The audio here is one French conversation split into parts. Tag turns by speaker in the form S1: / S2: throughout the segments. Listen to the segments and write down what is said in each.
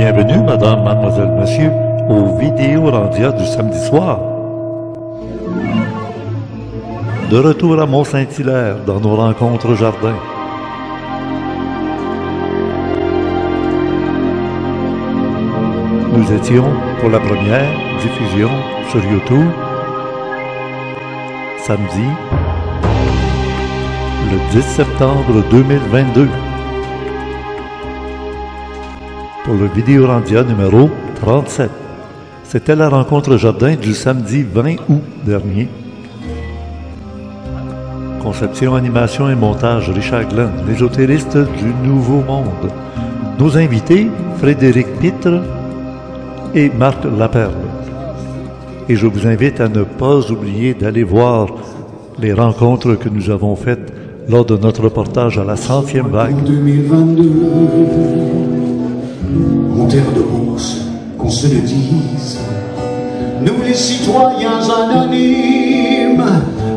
S1: Bienvenue, madame, mademoiselle, monsieur, aux vidéos Randia du samedi soir. De retour à Mont-Saint-Hilaire dans nos rencontres jardin. Nous étions pour la première diffusion sur YouTube samedi le 10 septembre 2022 pour le Vidéo Randia numéro 37. C'était la rencontre jardin du samedi 20 août dernier. Conception, animation et montage, Richard Glenn, l'ésotériste du Nouveau Monde. Nos invités, Frédéric Pitre et Marc Laperle. Et je vous invite à ne pas oublier d'aller voir les rencontres que nous avons faites lors de notre reportage à la 100e vague.
S2: En 2022, en terre de bourse, qu'on se le dise, nous les citoyens anonymes,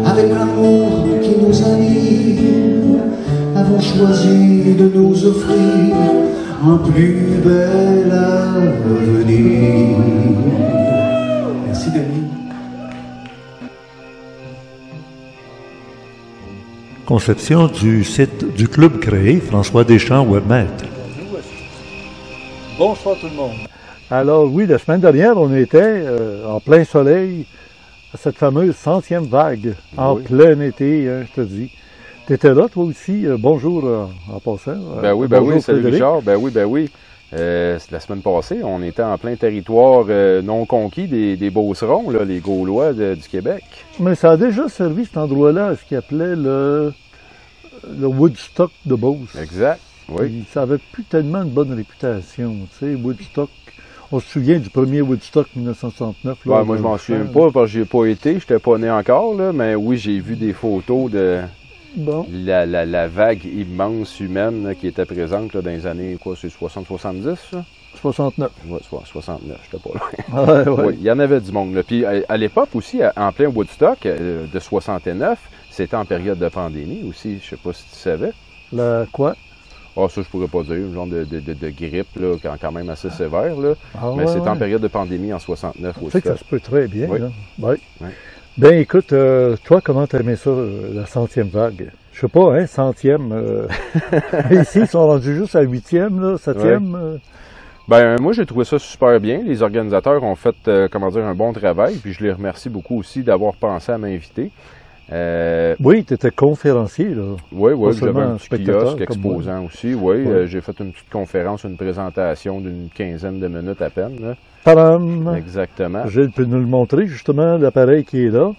S2: avec l'amour qui nous anime, avons choisi de nous offrir un plus bel avenir. Merci Denis.
S1: Conception du site du club créé, François Deschamps, webmaître. Bonsoir tout le monde. Alors oui, la semaine dernière, on était en plein soleil à cette fameuse 100e vague, en plein été, hein, je te dis. Tu étais là, toi aussi. Bonjour en passant.
S3: Ben oui, salut Richard. Ben oui. La semaine passée, on était en plein territoire non conquis des Beaucerons, là, les Gaulois du Québec.
S1: Mais ça a déjà servi cet endroit-là, ce qu'ils appelait le Woodstock de Beauce.
S3: Exact, oui.
S1: Et ça avait plus tellement une bonne réputation, tu sais, Woodstock. On se souvient du premier Woodstock 1969. Là,
S3: ouais, moi, je m'en souviens pas parce que j'ai pas été, j'étais pas né encore, là, mais oui, j'ai vu des photos de la vague immense humaine là, qui était présente là, dans les années, quoi, c'est 60-70, ça?
S1: 69.
S3: Oui, 69, j'étais pas loin.
S1: Ouais.
S3: Oui, il y en avait du monde. Là. Puis à l'époque aussi, en plein Woodstock de 69, c'était en période de pandémie aussi, je sais pas si tu savais.
S1: Quoi?
S3: Ah, ça, je pourrais pas dire, un genre de grippe, là, quand même assez sévère, là. Mais c'était en période de pandémie en 69 aussi.
S1: Tu sais que ça se peut très bien,
S3: oui.
S1: là. Oui. Ben, écoute, toi, comment t'aimais ça, la 100e vague? Je sais pas, hein, 100e. Ici, ils sont rendus juste à 8e, là, 7e.
S3: Ouais. Ben, moi, j'ai trouvé ça super bien. Les organisateurs ont fait, un bon travail, puis je les remercie beaucoup aussi d'avoir pensé à m'inviter.
S1: Oui, tu étais conférencier, là.
S3: Oui, j'avais un petit kiosque exposant aussi, oui. J'ai fait une petite conférence, une présentation d'une quinzaine de minutes à peine. Là.
S1: Tadam!
S3: Exactement.
S1: Gilles peut nous le montrer, justement, l'appareil qui est là.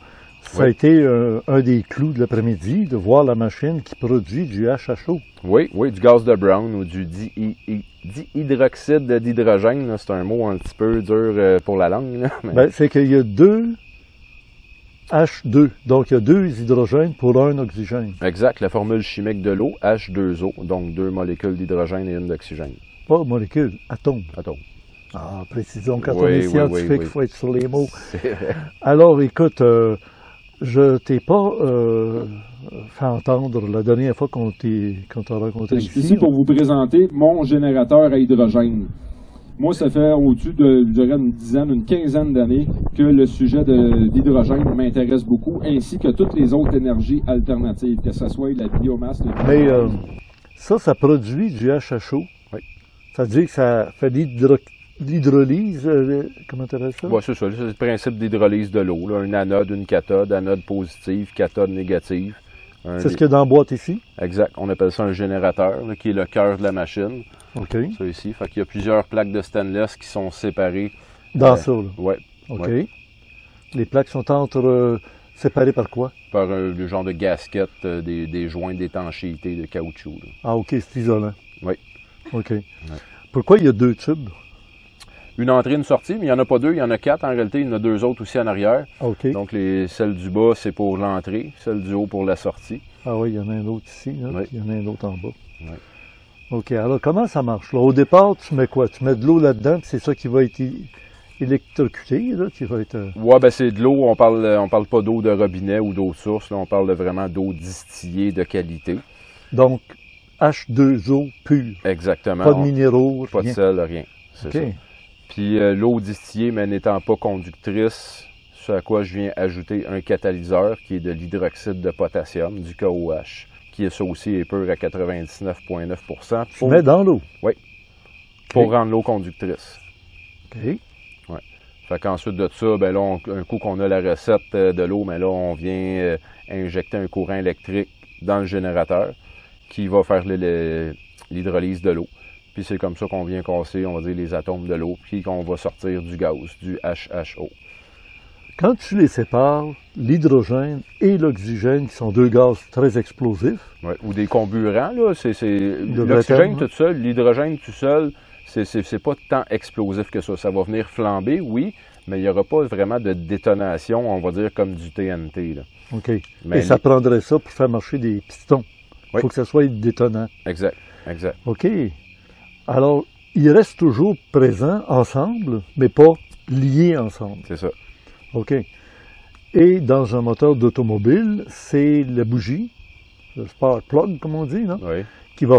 S1: Ça a été un des clous de l'après-midi, de voir la machine qui produit du HHO.
S3: Oui, du gaz de Brown ou du dihydroxyde d'hydrogène. C'est un mot un petit peu dur pour la langue. Là, mais...
S1: Ben, c'est qu'il y a deux H2, donc il y a 2 hydrogènes pour 1 oxygène.
S3: Exact, la formule chimique de l'eau, H2O, donc 2 molécules d'hydrogène et 1 d'oxygène.
S1: Pas molécules, atomes.
S3: Atomes.
S1: Ah, précision, quand on est scientifique, il faut être sur les mots.
S3: C'est vrai.
S1: Alors, écoute, je t'ai pas fait entendre la dernière fois qu'on t'a rencontré ici.
S4: Je suis ici pour vous présenter mon générateur à hydrogène. Moi, ça fait au-dessus de, je dirais, une quinzaine d'années que le sujet de l'hydrogène m'intéresse beaucoup, ainsi que toutes les autres énergies alternatives, que ce soit la biomasse.
S1: Mais ça produit du HHO.
S3: Oui.
S1: Ça veut dire que ça fait l'hydrolyse, comment tu appelles ça?
S3: Oui, c'est ça. C'est le principe d'hydrolyse de l'eau. Un anode, une cathode, anode positive, cathode négative.
S1: C'est ce qu'il y a dans la boîte ici?
S3: Exact. On appelle ça un générateur, là, qui est le cœur de la machine.
S1: OK.
S3: Ça ici. Fait qu'il y a plusieurs plaques de stainless qui sont séparées.
S1: Dans ça, là?
S3: Oui.
S1: OK.
S3: Ouais.
S1: Les plaques sont séparées par quoi?
S3: Par le genre de gasket, des joints d'étanchéité de caoutchouc. Là.
S1: Ah, OK, c'est isolant.
S3: Oui.
S1: OK. Ouais. Pourquoi il y a 2 tubes?
S3: Une entrée, une sortie, mais il n'y en a pas 2, il y en a 4. En réalité, il y en a 2 autres aussi en arrière.
S1: OK.
S3: Donc, celle du bas, c'est pour l'entrée, celle du haut pour la sortie.
S1: Ah oui, il y en a un autre ici, là,
S3: Oui.
S1: puis il y en a un autre en bas.
S3: Oui.
S1: OK, alors comment ça marche? Là, au départ, tu mets quoi? Tu mets de l'eau là-dedans, puis c'est ça qui va être électrocuté, là, qui va être...
S3: Ouais, ben c'est de l'eau, on parle pas d'eau de robinet ou d'eau de source, là, on parle vraiment d'eau distillée de qualité.
S1: Donc, H2O pur.
S3: Exactement.
S1: Pas de minéraux,
S3: Pas de
S1: rien.
S3: sel, rien. C'est
S1: OK.
S3: ça. Puis l'eau distillée, mais n'étant pas conductrice, ce à quoi je viens ajouter un catalyseur qui est de l'hydroxyde de potassium, du KOH, qui est ça aussi est pur à 99,9%.
S1: Tu mets dans l'eau.
S3: Pour rendre l'eau conductrice.
S1: OK.
S3: Fait qu'ensuite de ça, ben là, un coup qu'on a la recette de l'eau, mais là, on vient injecter un courant électrique dans le générateur qui va faire l'hydrolyse de l'eau. Puis c'est comme ça qu'on vient casser, on va dire, les atomes de l'eau, puis qu'on va sortir du gaz, du HHO.
S1: Quand tu les sépares, l'hydrogène et l'oxygène, qui sont deux gaz très explosifs,
S3: Ouais, ou des comburants, là,
S1: vrai
S3: l'oxygène
S1: terme,
S3: tout seul, l'hydrogène tout seul, c'est pas tant explosif que ça. Ça va venir flamber, oui, mais il n'y aura pas vraiment de détonation, on va dire, comme du TNT, là.
S1: OK.
S3: Mais
S1: et ça prendrait ça pour faire marcher des pistons. Il
S3: Oui.
S1: faut que ça soit détonnant.
S3: Exact, exact.
S1: OK. Alors, ils restent toujours présents ensemble, mais pas liés ensemble.
S3: C'est ça.
S1: OK. Et dans un moteur d'automobile, c'est la bougie, le spark plug, comme on dit, non?
S3: Oui.
S1: Qui va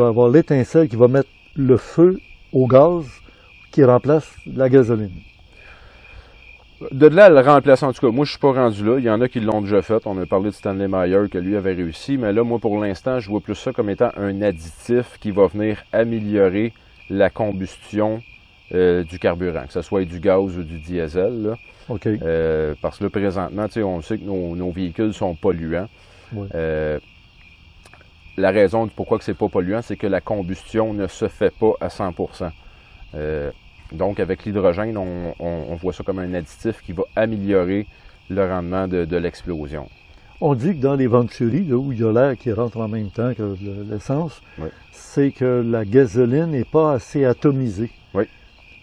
S1: avoir l'étincelle, qui va mettre le feu au gaz qui remplace la gasoline.
S3: De là à le remplacer, en tout cas, moi je suis pas rendu là. Il y en a qui l'ont déjà fait. On a parlé de Stanley Meyer que lui avait réussi, mais là, moi pour l'instant, je vois plus ça comme étant un additif qui va venir améliorer la combustion du carburant, que ce soit du gaz ou du diesel, là.
S1: OK.
S3: Parce que là, présentement, on sait que nos véhicules sont polluants.
S1: Ouais.
S3: La raison pourquoi c'est pas polluant, c'est que la combustion ne se fait pas à 100%. Donc, avec l'hydrogène, on voit ça comme un additif qui va améliorer le rendement de l'explosion.
S1: On dit que dans les Venturi, là, où il y a l'air qui rentre en même temps que l'essence,
S3: Oui.
S1: c'est que la gasoline n'est pas assez atomisée.
S3: Oui.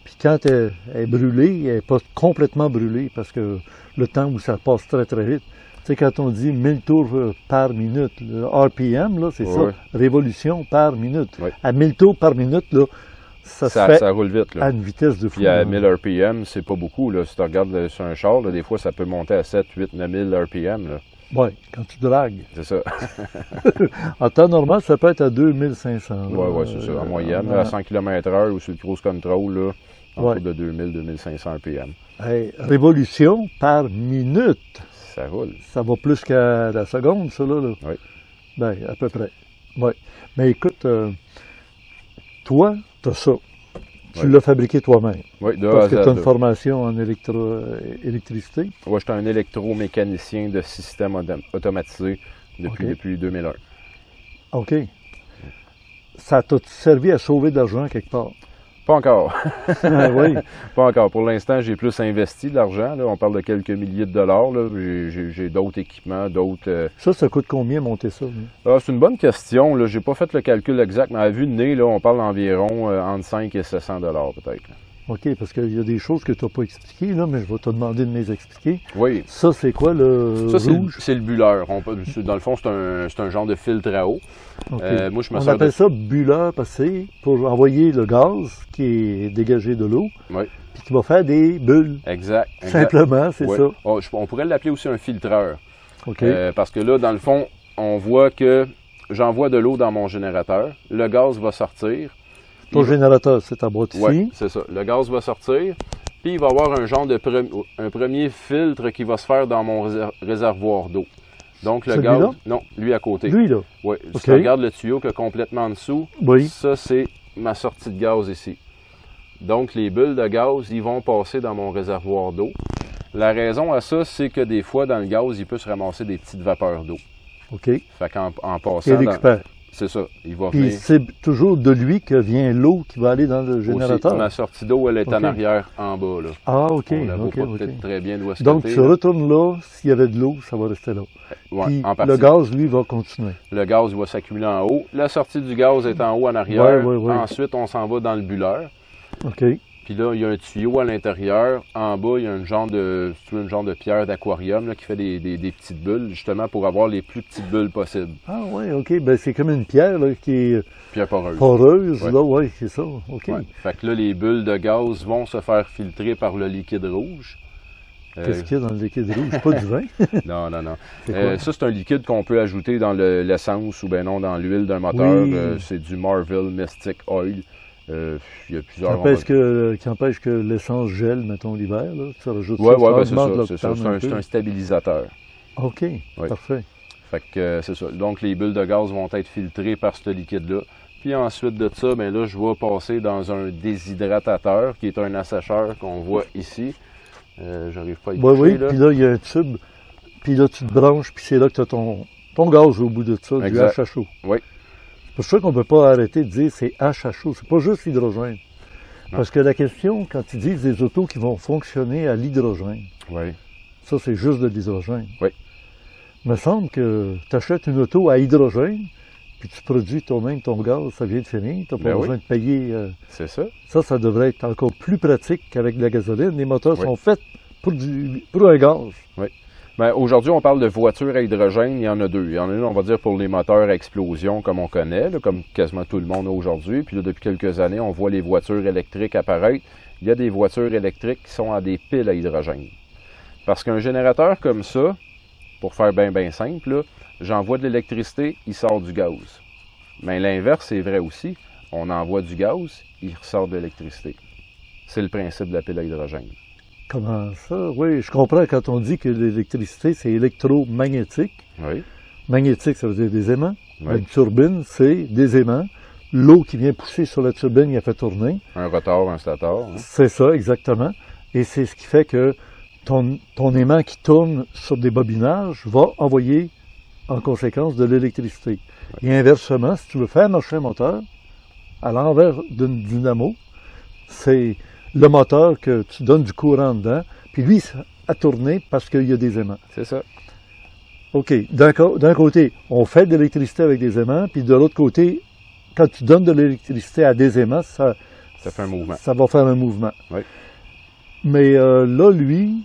S1: Puis quand elle est brûlée, elle n'est pas complètement brûlée parce que le temps où ça passe très très vite. Tu sais, quand on dit 1000 tours par minute, le RPM, là, c'est
S3: Oui.
S1: ça, révolution par minute.
S3: Oui.
S1: À 1000 tours par minute, là, ça se fait
S3: Ça roule vite, là.
S1: à une vitesse de fou.
S3: Puis à
S1: là.
S3: 1000 RPM, c'est pas beaucoup, là. Si tu regardes sur un char, là, des fois, ça peut monter à 7, 8, 9000 RPM, là.
S1: Oui, quand tu dragues.
S3: C'est ça.
S1: En temps normal, ça peut être à 2500.
S3: Oui, c'est ça. En moyenne, à 100 km/h ou sur le cruise control, là,
S1: Ouais.
S3: autour de 2000-2500 RPM.
S1: Hey, révolution par minute.
S3: Ça roule.
S1: Ça va plus qu'à la seconde, ça, là.
S3: Oui.
S1: Ben, à peu près. Oui. Mais écoute, toi, tu as ça. Tu
S3: Oui.
S1: l'as fabriqué toi-même.
S3: Oui, de A
S1: Parce
S3: à
S1: que
S3: Z,
S1: tu as une
S3: là.
S1: formation en électricité.
S3: Moi, j'étais un électromécanicien de système automatisé depuis 2001.
S1: OK. Ça t'a servi à sauver de l'argent quelque part?
S3: Pas encore.
S1: Ah oui.
S3: Pas encore. Pour l'instant, j'ai plus investi de l'argent, là. On parle de quelques milliers de dollars, là. J'ai d'autres équipements, d'autres...
S1: Ça coûte combien monter ça? Là?
S3: Ah, c'est une bonne question, là. J'ai pas fait le calcul exact, mais à vue de nez, là, on parle d'environ entre 5 et 700 dollars peut-être.
S1: OK, parce qu'il y a des choses que tu n'as pas expliquées, là, mais je vais te demander de me les expliquer.
S3: Oui.
S1: Ça, c'est quoi le
S3: Ça,
S1: rouge?
S3: c'est le bulleur. Dans le fond, c'est un genre de filtre à eau.
S1: OK.
S3: Moi, je me
S1: On
S3: sers
S1: appelle
S3: de...
S1: ça bulleur parce que c'est pour envoyer le gaz qui est dégagé de l'eau,
S3: Oui,
S1: puis qui va faire des bulles.
S3: exact.
S1: Simplement, c'est
S3: Oui.
S1: ça.
S3: On pourrait l'appeler aussi un filtreur.
S1: OK.
S3: Parce que là, dans le fond, on voit que j'envoie de l'eau dans mon générateur. Le gaz va sortir.
S1: Ton générateur, c'est ta boîte ici.
S3: Oui, c'est ça. Le gaz va sortir. Puis il va y avoir un genre de un premier filtre qui va se faire dans mon réservoir d'eau. Donc le
S1: Celui-là?
S3: gaz... Non, lui à côté.
S1: Lui, là.
S3: Oui.
S1: OK.
S3: Si tu regardes le tuyau qui est complètement en dessous,
S1: Oui.
S3: ça c'est ma sortie de gaz ici. Donc les bulles de gaz, ils vont passer dans mon réservoir d'eau. La raison à ça, c'est que des fois, dans le gaz, il peut se ramasser des petites vapeurs d'eau.
S1: OK.
S3: Fait qu'en
S1: Il
S3: passant...
S1: récupère.
S3: C'est ça. Il va
S1: Puis
S3: venir...
S1: c'est toujours de lui que vient l'eau qui va aller dans le générateur.
S3: Aussi, ma sortie d'eau, elle est
S1: OK.
S3: en arrière, en bas, là.
S1: Ah, OK.
S3: On la voit
S1: OK,
S3: pas
S1: OK.
S3: peut-être très bien d'où est-ce
S1: Donc,
S3: que
S1: tu retournes là, s'il y avait de l'eau, ça va rester là.
S3: Ouais,
S1: Puis
S3: en partie.
S1: le gaz, lui, va continuer.
S3: Le gaz il va s'accumuler en haut. La sortie du gaz est en haut, en arrière.
S1: Ouais.
S3: Ensuite, on s'en va dans le bulleur.
S1: OK.
S3: Puis là, il y a un tuyau à l'intérieur. En bas, il y a une genre de pierre d'aquarium là, qui fait des petites bulles, justement pour avoir les plus petites bulles possibles.
S1: Ah, oui, OK. Ben, c'est comme une pierre là, qui est
S3: Pierre poreuse.
S1: poreuse,
S3: Ouais.
S1: là, oui, c'est ça. OK.
S3: Ouais. Fait que là, les bulles de gaz vont se faire filtrer par le liquide rouge.
S1: Qu'est-ce qu'il y a dans le liquide rouge? Pas du vin?
S3: Non.
S1: C'est quoi?
S3: Ça, c'est un liquide qu'on peut ajouter dans l'essence ou ben non dans l'huile d'un moteur.
S1: Oui.
S3: C'est du Marvel Mystic Oil. Il y a plusieurs...
S1: Qui empêche que l'essence gèle, mettons, l'hiver, là. Tu rajoutes
S3: Oui,
S1: ça,
S3: c'est ça. C'est un stabilisateur.
S1: OK, parfait.
S3: Fait que c'est ça. Donc, les bulles de gaz vont être filtrées par ce liquide-là. Puis ensuite de ça, ben là, je vais passer dans un déshydratateur, qui est un assècheur qu'on voit ici. J'arrive pas à y toucher,
S1: oui,
S3: là.
S1: Puis là, il y a un tube. Puis là, tu te branches, puis c'est là que tu as ton gaz au bout de ça,
S3: Exact.
S1: du HHO.
S3: Oui.
S1: C'est pour ça qu'on ne peut pas arrêter de dire c'est HHO. C'est pas juste l'hydrogène. Parce que la question, quand ils disent des autos qui vont fonctionner à l'hydrogène,
S3: Oui.
S1: ça, c'est juste de l'hydrogène.
S3: Oui.
S1: Il me semble que tu achètes une auto à hydrogène, puis tu produis toi-même ton gaz, ça vient de finir, tu n'as pas besoin de payer.
S3: C'est ça.
S1: Ça devrait être encore plus pratique qu'avec de la gasoline. Les moteurs sont faits pour un gaz.
S3: Oui. Ben, aujourd'hui, on parle de voitures à hydrogène, il y en a deux. Il y en a une, on va dire, pour les moteurs à explosion, comme on connaît, là, comme quasiment tout le monde a aujourd'hui. Puis là, depuis quelques années, on voit les voitures électriques apparaître. Il y a des voitures électriques qui sont à des piles à hydrogène. Parce qu'un générateur comme ça, pour faire bien simple, là, j'envoie de l'électricité, il sort du gaz. Mais l'inverse, c'est vrai aussi. On envoie du gaz, il ressort de l'électricité. C'est le principe de la pile à hydrogène.
S1: Comment ça? Oui, je comprends quand on dit que l'électricité, c'est électromagnétique.
S3: Oui.
S1: Magnétique, ça veut dire des aimants.
S3: Oui.
S1: Une turbine, c'est des aimants. L'eau qui vient pousser sur la turbine, il a fait tourner.
S3: Un rotor, un stator. Hein?
S1: C'est ça, exactement. Et c'est ce qui fait que ton aimant qui tourne sur des bobinages va envoyer en conséquence de l'électricité. Oui. Et inversement, si tu veux faire marcher un moteur, à l'envers d'une dynamo, c'est le moteur que tu donnes du courant dedans, puis lui, a tourné parce qu'il y a des aimants.
S3: C'est ça.
S1: OK. D'un côté, on fait de l'électricité avec des aimants, puis de l'autre côté, quand tu donnes de l'électricité à des aimants, ça
S3: fait un mouvement.
S1: Ça va faire un mouvement.
S3: Oui.
S1: Mais là, lui,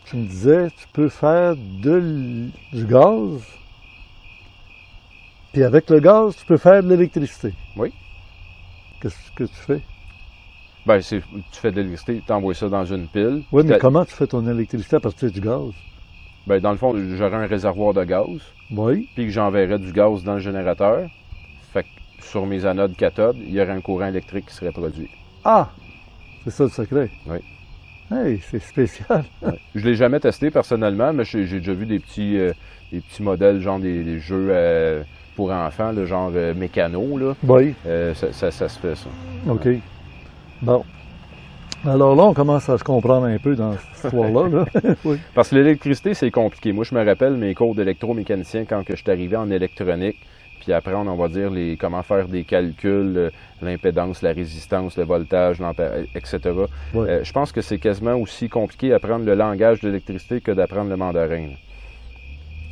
S1: tu me disais, tu peux faire du gaz, puis avec le gaz, tu peux faire de l'électricité.
S3: Oui.
S1: Qu'est-ce que tu fais?
S3: Ben, tu fais de l'électricité, tu envoies ça dans une pile.
S1: Oui, mais comment tu fais ton électricité à partir du gaz?
S3: Ben, dans le fond, j'aurais un réservoir de gaz.
S1: Oui.
S3: Puis que j'enverrais du gaz dans le générateur. Fait que sur mes anodes cathodes, il y aurait un courant électrique qui serait produit.
S1: Ah! C'est ça le secret?
S3: Oui.
S1: Hey, c'est spécial.
S3: Ouais. Je ne l'ai jamais testé personnellement, mais j'ai déjà vu des petits modèles, genre des jeux pour enfants, le genre mécano, là.
S1: Oui.
S3: Ça se fait, ça.
S1: OK. Bon. Alors là, on commence à se comprendre un peu dans cette histoire-là. Là. Oui.
S3: Parce que l'électricité, c'est compliqué. Moi, je me rappelle mes cours d'électromécanicien quand je suis arrivé en électronique, puis apprendre, on va dire, comment faire des calculs, l'impédance, la résistance, le voltage, etc.
S1: Oui.
S3: Je pense que c'est quasiment aussi compliqué d'apprendre le langage de l'électricité que d'apprendre le mandarin.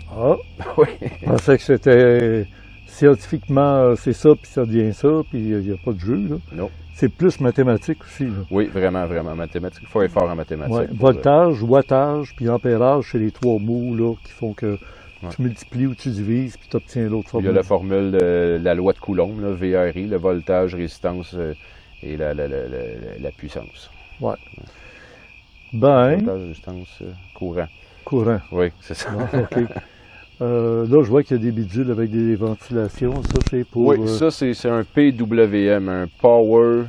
S1: Ah!
S3: Oui.
S1: Je pensais que c'était scientifiquement, c'est ça, puis ça devient ça, puis il n'y a pas de jeu. Là.
S3: Non.
S1: C'est plus mathématique aussi. Là.
S3: Oui, vraiment, vraiment. Mathématique. Il faut être fort en mathématiques.
S1: Ouais. Voltage, wattage, puis ampérage, c'est les trois mots là, qui font que tu multiplies ou tu divises, puis tu obtiens l'autre formule.
S3: Il y a la formule de la loi de Coulomb, là, VRI, le voltage, résistance et la puissance.
S1: Oui. Ben.
S3: Voltage, résistance, courant.
S1: Courant.
S3: Oui, c'est ça.
S1: Ah, OK. Là, je vois qu'il y a des bidules avec des ventilations. Ça, c'est pour...
S3: Oui, ça, c'est un PWM, un Power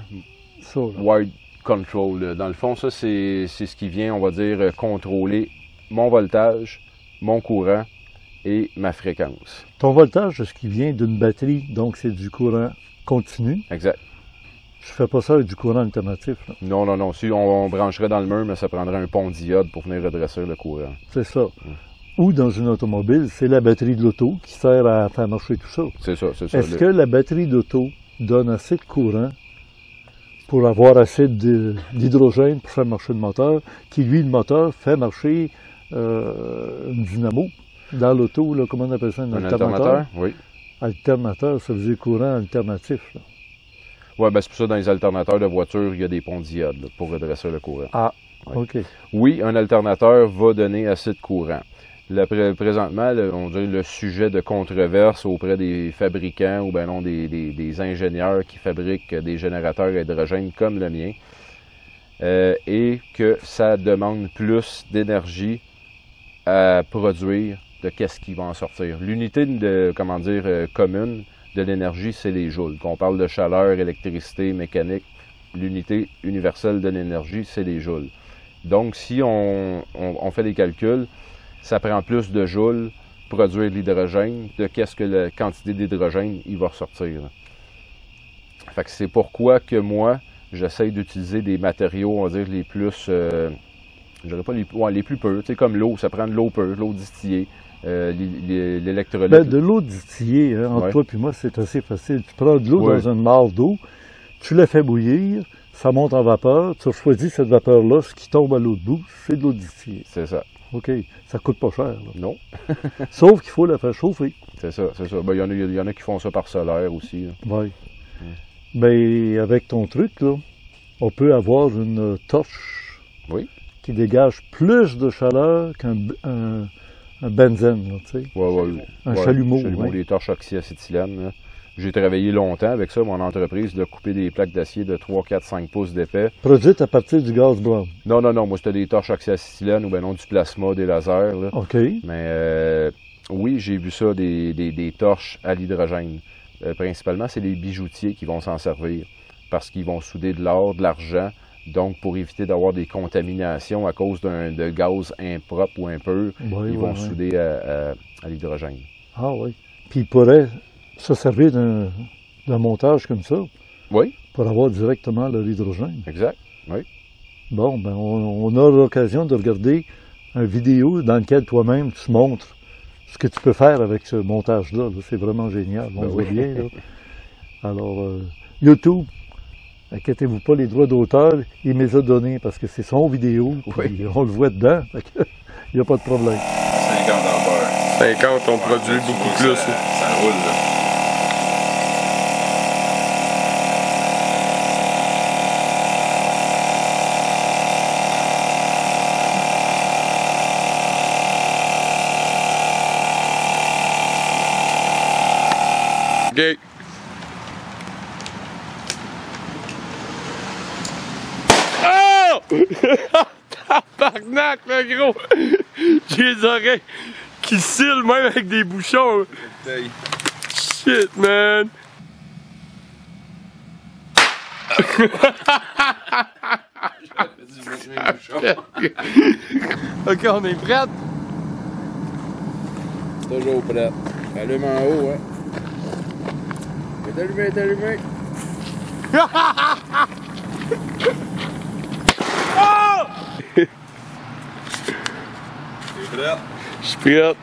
S3: Wide Control. Là. Dans le fond, ça, c'est ce qui vient, on va dire, contrôler mon voltage, mon courant et ma fréquence.
S1: Ton voltage, c'est ce qui vient d'une batterie, donc c'est du courant continu.
S3: Exact.
S1: Je fais pas ça avec du courant alternatif. Là.
S3: Non, non, non. Si on brancherait dans le mur, mais ça prendrait un pont diode pour venir redresser le courant.
S1: C'est ça. Ou dans une automobile, c'est la batterie de l'auto qui sert à faire marcher tout ça.
S3: C'est ça, c'est ça.
S1: Est-ce que la batterie d'auto donne assez de courant pour avoir assez d'hydrogène pour faire marcher le moteur, qui lui, le moteur, fait marcher une dynamo dans l'auto, là, comment on appelle ça, un alternateur?
S3: Oui.
S1: Alternateur, ça veut dire courant alternatif.
S3: Oui, ben c'est pour ça dans les alternateurs de voiture, il y a des ponts diodes là, pour redresser le courant.
S1: Ah,
S3: oui.
S1: OK.
S3: Oui, un alternateur va donner assez de courant. Là, présentement, on dirait le sujet de controverse auprès des fabricants ou ben non des ingénieurs qui fabriquent des générateurs à hydrogène comme le mien, et que ça demande plus d'énergie à produire de qu'est-ce qui va en sortir. L'unité de, comment dire, commune de l'énergie, c'est les joules. Qu'on parle de chaleur, électricité, mécanique, l'unité universelle de l'énergie, c'est les joules. Donc, si on fait des calculs, ça prend plus de joules pour produire de l'hydrogène de qu'est-ce que la quantité d'hydrogène il va ressortir. Fait que c'est pourquoi que moi, j'essaye d'utiliser des matériaux, on va dire, les plus, je dirais pas les plus purs, tu sais, comme l'eau, ça prend de l'eau pure, l'eau distillée, l'électrolyte.
S1: Ben, de l'eau distillée, hein, entre toi et moi, c'est assez facile. Tu prends de l'eau dans une mare d'eau, tu la fais bouillir, ça monte en vapeur, tu choisis cette vapeur-là, ce qui tombe à l'eau de bout, c'est de l'eau distillée.
S3: C'est ça.
S1: OK, ça coûte pas cher. Là.
S3: Non.
S1: Sauf qu'il faut la faire chauffer.
S3: C'est ça, c'est ça. Ben, y en a qui font ça par solaire aussi.
S1: Oui. Ben, avec ton truc, là, on peut avoir une torche qui dégage plus de chaleur qu'un benzène, tu sais. Un chalumeau.
S3: Des torches oxyacétylène. J'ai travaillé longtemps avec ça, mon entreprise, de couper des plaques d'acier de 3, 4, 5 pouces d'épais.
S1: Produites à partir du gaz brown.
S3: Non, moi c'était des torches oxyacétylène ou ben non, du plasma, des lasers. Là.
S1: OK.
S3: Mais oui, j'ai vu ça, des torches à l'hydrogène. Principalement, c'est les bijoutiers qui vont s'en servir parce qu'ils vont souder de l'or, de l'argent, donc pour éviter d'avoir des contaminations à cause de gaz impropre ou impur, ils vont souder à l'hydrogène.
S1: Ah oui. Puis ils pourraient se servir d'un montage comme ça pour avoir directement leur hydrogène.
S3: Exact, oui.
S1: Bon, ben on a l'occasion de regarder une vidéo dans laquelle toi-même tu montres ce que tu peux faire avec ce montage-là. -là, c'est vraiment génial. On voit bien. Là. Alors, YouTube, inquiétez-vous pas, les droits d'auteur, il me les a donnés parce que c'est son vidéo. Puis on le voit dedans. Il n'y a pas de problème.
S5: 50 ampères.
S6: 50, on produit beaucoup plus.
S5: Ça roule, là.
S6: OK. Oh! Tabarnak, le gros! J'ai les oreilles qui scillent même avec des bouchons. Shit, man! OK, on est prêts?
S3: Toujours prêt. Allume en haut, hein. Est allumé.
S6: Oh!
S5: T'es prêt?
S6: Je suis prêt.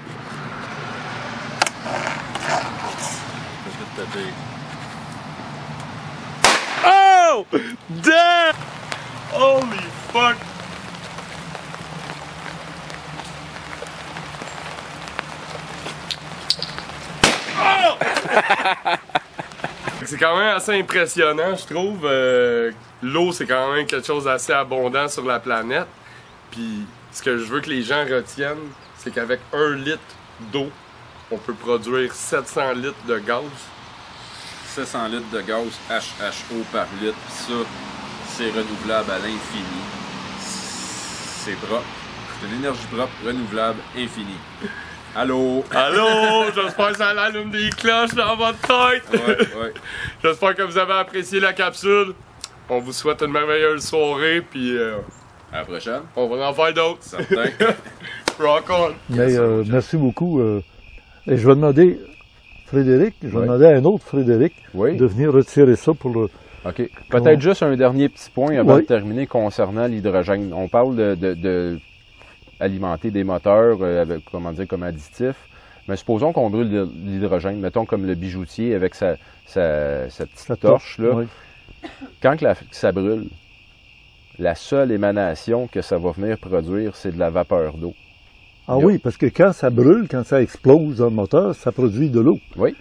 S6: Oh! Damn! Holy fuck! Oh! C'est quand même assez impressionnant, je trouve. L'eau, c'est quand même quelque chose d'assez abondant sur la planète. Puis, ce que je veux que les gens retiennent, c'est qu'avec 1 litre d'eau, on peut produire 700 litres de gaz.
S5: 700 litres de gaz HHO par litre. Ça, c'est renouvelable à l'infini. C'est propre. C'est de l'énergie propre, renouvelable, infinie. Allô?
S6: Allô? J'espère que ça allume des cloches dans votre tête.
S5: Ouais.
S6: J'espère que vous avez apprécié la capsule. On vous souhaite une merveilleuse soirée, puis
S5: à la prochaine.
S6: On va en faire d'autres.
S5: Certain.
S6: Rock on.
S1: Mais merci beaucoup. Et je vais demander, Frédéric, je vais demander à un autre Frédéric de venir retirer ça pour le...
S3: OK. Peut-être juste un dernier petit point avant de terminer concernant l'hydrogène. On parle de alimenter des moteurs avec, comme additif. Mais supposons qu'on brûle de l'hydrogène, mettons comme le bijoutier avec sa petite torche-là. Quand ça brûle, la seule émanation que ça va venir produire, c'est de la vapeur d'eau.
S1: Ah oui, parce que quand ça brûle, quand ça explose dans le moteur, ça produit de l'eau.
S3: Oui.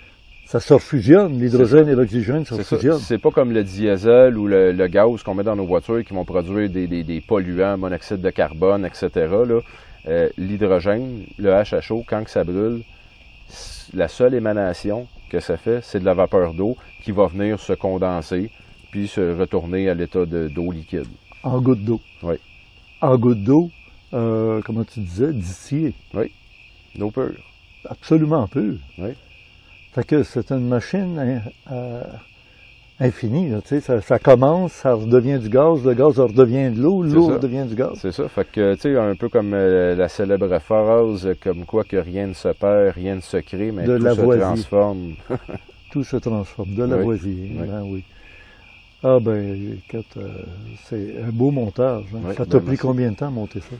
S1: Ça se refusionne, l'hydrogène et l'oxygène se refusionnent.
S3: C'est pas comme le diesel ou le gaz qu'on met dans nos voitures qui vont produire des polluants, monoxyde de carbone, etc. L'hydrogène, le HHO, quand ça brûle, la seule émanation que ça fait, c'est de la vapeur d'eau qui va venir se condenser puis se retourner à l'état d'eau liquide.
S1: En goutte d'eau.
S3: Oui.
S1: En goutte d'eau, comment tu disais, distillée.
S3: Oui. D'eau pure.
S1: Absolument pure.
S3: Oui.
S1: Fait que c'est une machine infinie, là, tu sais, ça commence, ça redevient du gaz, le gaz redevient de l'eau, l'eau redevient du gaz.
S3: C'est ça, fait que, tu sais, un peu comme la célèbre phrase, comme quoi que rien ne se perd, rien ne se crée, mais tout se transforme.
S1: Tout se transforme, de Lavoisier, ben oui. Ah ben, écoute, c'est un beau montage. Hein.
S3: Oui,
S1: ça t'a pris combien de temps à monter ça?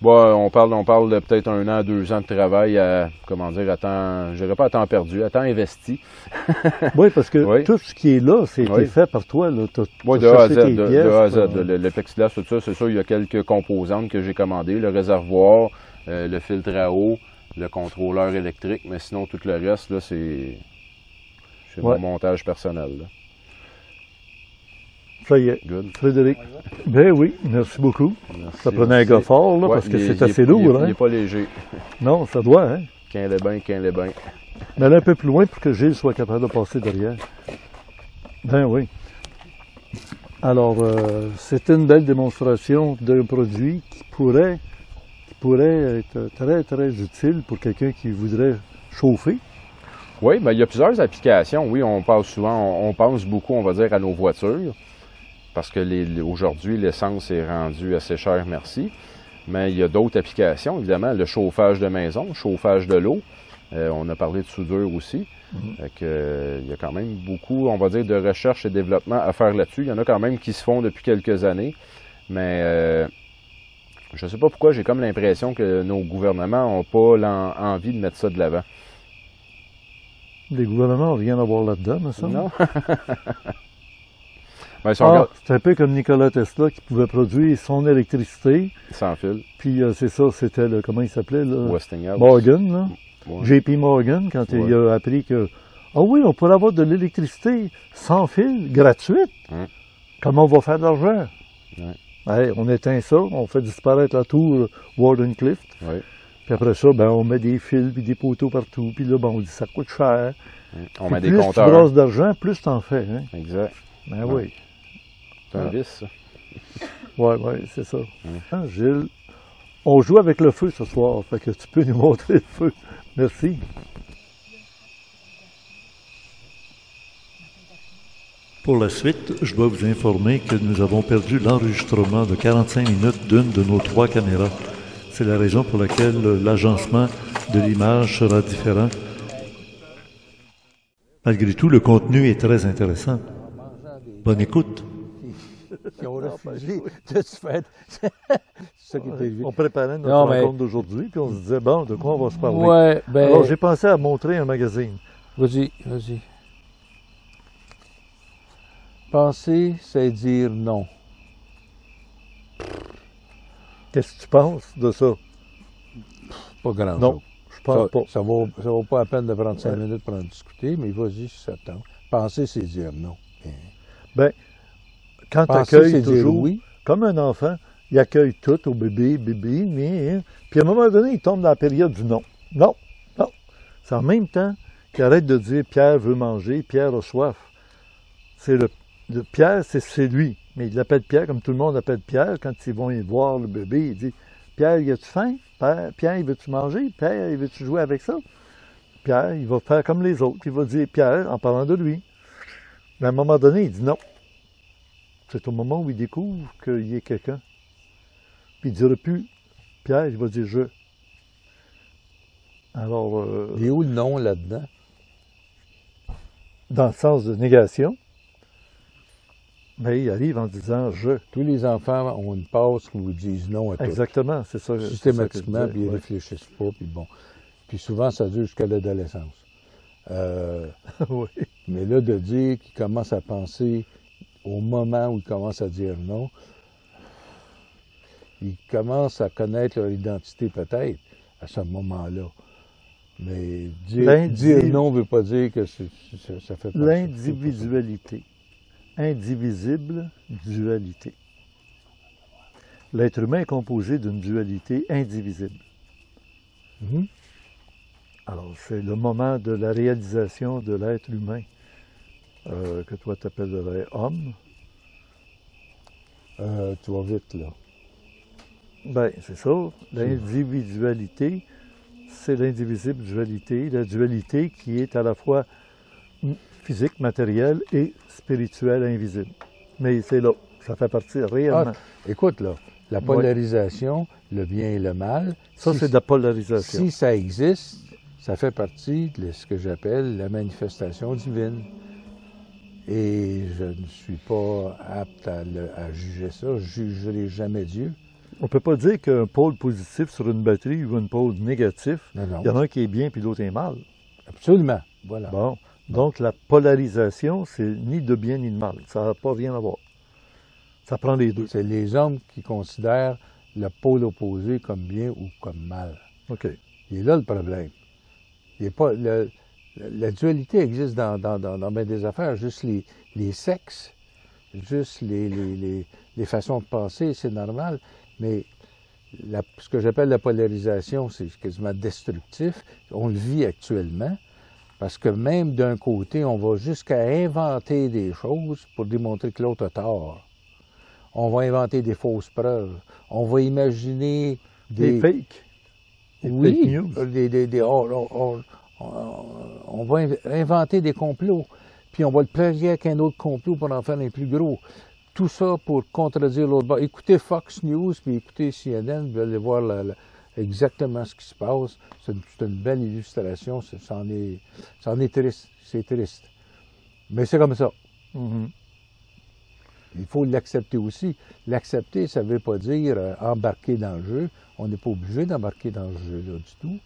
S3: Bon, on parle de peut-être 1 an, 2 ans de travail à, comment dire, à temps, je dirais pas à temps perdu, à temps investi.
S1: Oui, parce que tout ce qui est là, c'est fait par toi.
S3: Oui, de A à Z. De A à Z. Le plexiglas, tout ça, c'est sûr, il y a quelques composantes que j'ai commandées. Le réservoir, le filtre à eau, le contrôleur électrique, mais sinon, tout le reste, là, c'est mon montage personnel. Là.
S1: Ça y est.
S3: Good.
S1: Frédéric. Ben oui, merci beaucoup.
S3: Merci,
S1: ça prenait un gars fort, là, parce que c'est assez lourd.
S3: Il n'est pas léger.
S1: Non, ça doit, hein?
S3: Qu'un les bains.
S1: Mais aller un peu plus loin pour que Gilles soit capable de passer derrière. Ben oui. Alors, c'était une belle démonstration d'un produit qui pourrait être très, très utile pour quelqu'un qui voudrait chauffer.
S3: Oui, bien, il y a plusieurs applications. Oui, on pense beaucoup, on va dire, à nos voitures. Parce que aujourd'hui, l'essence est rendue assez chère, merci. Mais il y a d'autres applications, évidemment. Le chauffage de maison, le chauffage de l'eau. On a parlé de soudure aussi. Il y a quand même beaucoup, on va dire, de recherche et développement à faire là-dessus. Il y en a quand même qui se font depuis quelques années. Mais je ne sais pas pourquoi, j'ai comme l'impression que nos gouvernements n'ont pas envie de mettre ça de l'avant.
S1: Les gouvernements n'ont rien à voir là-dedans, me semble.
S3: Non.
S1: C'est un peu comme Nikola Tesla qui pouvait produire son électricité.
S3: Sans fil.
S1: Puis c'est ça, c'était comment il s'appelait?
S3: Westinghouse.
S1: Morgan, là.
S3: Ouais.
S1: JP Morgan, quand il a appris que oui, on pourrait avoir de l'électricité sans fil, gratuite. Comment on va faire de l'argent? On éteint ça, on fait disparaître la tour Wardenclyffe. Puis après ça, on met des fils puis des poteaux partout. Puis là, on dit ça coûte cher.
S3: On met des
S1: compteurs. Plus tu brasses d'argent, plus tu en fais. Hein?
S3: Exact.
S1: Ben oui.
S3: C'est un vice, ça.
S1: Oui, c'est ça. Hein, Gilles, on joue avec le feu ce soir, fait que tu peux nous montrer le feu. Merci. Pour la suite, je dois vous informer que nous avons perdu l'enregistrement de 45 minutes d'une de nos 3 caméras. C'est la raison pour laquelle l'agencement de l'image sera différent. Malgré tout, le contenu est très intéressant. Bonne écoute.
S7: Qui ont refusé de se faire. C'est ça qui était
S1: on préparait notre rencontre d'aujourd'hui, puis on se disait, bon, de quoi on va se parler? Alors, j'ai pensé à montrer un magazine.
S7: Vas-y. Penser, c'est dire non.
S1: Qu'est-ce que tu penses de ça?
S7: Pas grand-chose.
S1: Non, je pense pas.
S7: Ça vaut pas la peine de prendre 5 minutes pour en discuter, mais vas-y si ça tente. Penser, c'est dire non.
S1: Bien, quand tu accueilles toujours, oui, comme un enfant, il accueille tout au bébé, mais... Puis à un moment donné, il tombe dans la période du non. Non. C'est en même temps qu'il arrête de dire « Pierre veut manger, Pierre a soif ». C'est Pierre, c'est lui. Mais il l'appelle Pierre comme tout le monde appelle Pierre. Quand ils vont y voir le bébé, il dit « Pierre, y a-tu faim? Pierre, il veut-tu manger? Pierre, il veut-tu jouer avec ça? » Pierre, il va faire comme les autres. Il va dire Pierre en parlant de lui. Mais à un moment donné, il dit non. C'est au moment où il découvre qu'il y a quelqu'un. Puis il ne dira plus Pierre, il va dire je. Alors.
S7: Il est où le non là-dedans?
S1: Dans le sens de négation. Mais il arrive en disant je.
S7: Tous les enfants ont une passe qui vous disent non à tout.
S1: Exactement, c'est ça.
S7: Systématiquement, puis ils ne réfléchissent pas, puis bon. Puis souvent, ça dure jusqu'à l'adolescence.
S1: Oui.
S7: Mais là, de dire qu'ils commencent à penser au moment où ils commencent à dire non, ils commencent à connaître leur identité peut-être à ce moment-là. Mais dire non ne veut pas dire que ça fait partie.
S1: L'individualité. Indivisible dualité. L'être humain est composé d'une dualité indivisible. Alors, c'est le moment de la réalisation de l'être humain que toi t'appellerais homme.
S7: Tu vas vite, là.
S1: Ben, c'est ça. L'individualité c'est l'indivisible dualité, la dualité qui est à la fois physique, matérielle et spirituelle, invisible. Mais c'est là, ça fait partie réellement.
S7: Écoute, là, la polarisation, le bien et le mal.
S1: Ça, c'est de la polarisation.
S7: Si ça existe, ça fait partie de ce que j'appelle la manifestation divine. Et je ne suis pas apte à juger ça. Je ne jugerai jamais Dieu.
S1: On ne peut pas dire qu'un pôle positif sur une batterie ou un pôle négatif, il y en a un qui est bien puis l'autre est mal.
S7: Absolument. Voilà.
S1: Bon. Donc, la polarisation, c'est ni de bien ni de mal. Ça n'a pas rien à voir. Ça prend les deux.
S7: C'est les hommes qui considèrent le pôle opposé comme bien ou comme mal.
S1: OK.
S7: Il est là le problème. Il est pas, la dualité existe dans bien des affaires. Juste les sexes, juste les façons de penser, c'est normal. Mais ce que j'appelle la polarisation, c'est quasiment destructif. On le vit actuellement. Parce que même d'un côté, on va jusqu'à inventer des choses pour démontrer que l'autre a tort. On va inventer des fausses preuves. On va imaginer
S1: des fakes.
S7: Oui, fake news. On va inventer des complots. Puis on va le plagier avec un autre complot pour en faire un plus gros. Tout ça pour contredire l'autre bord. Écoutez Fox News, puis écoutez CNN, vous allez voir exactement ce qui se passe. C'est une belle illustration. C'en est triste. C'est triste. Mais c'est comme ça.
S1: Mm-hmm.
S7: Il faut l'accepter aussi. L'accepter, ça ne veut pas dire embarquer dans le jeu. On n'est pas obligé d'embarquer dans le jeu-là du tout.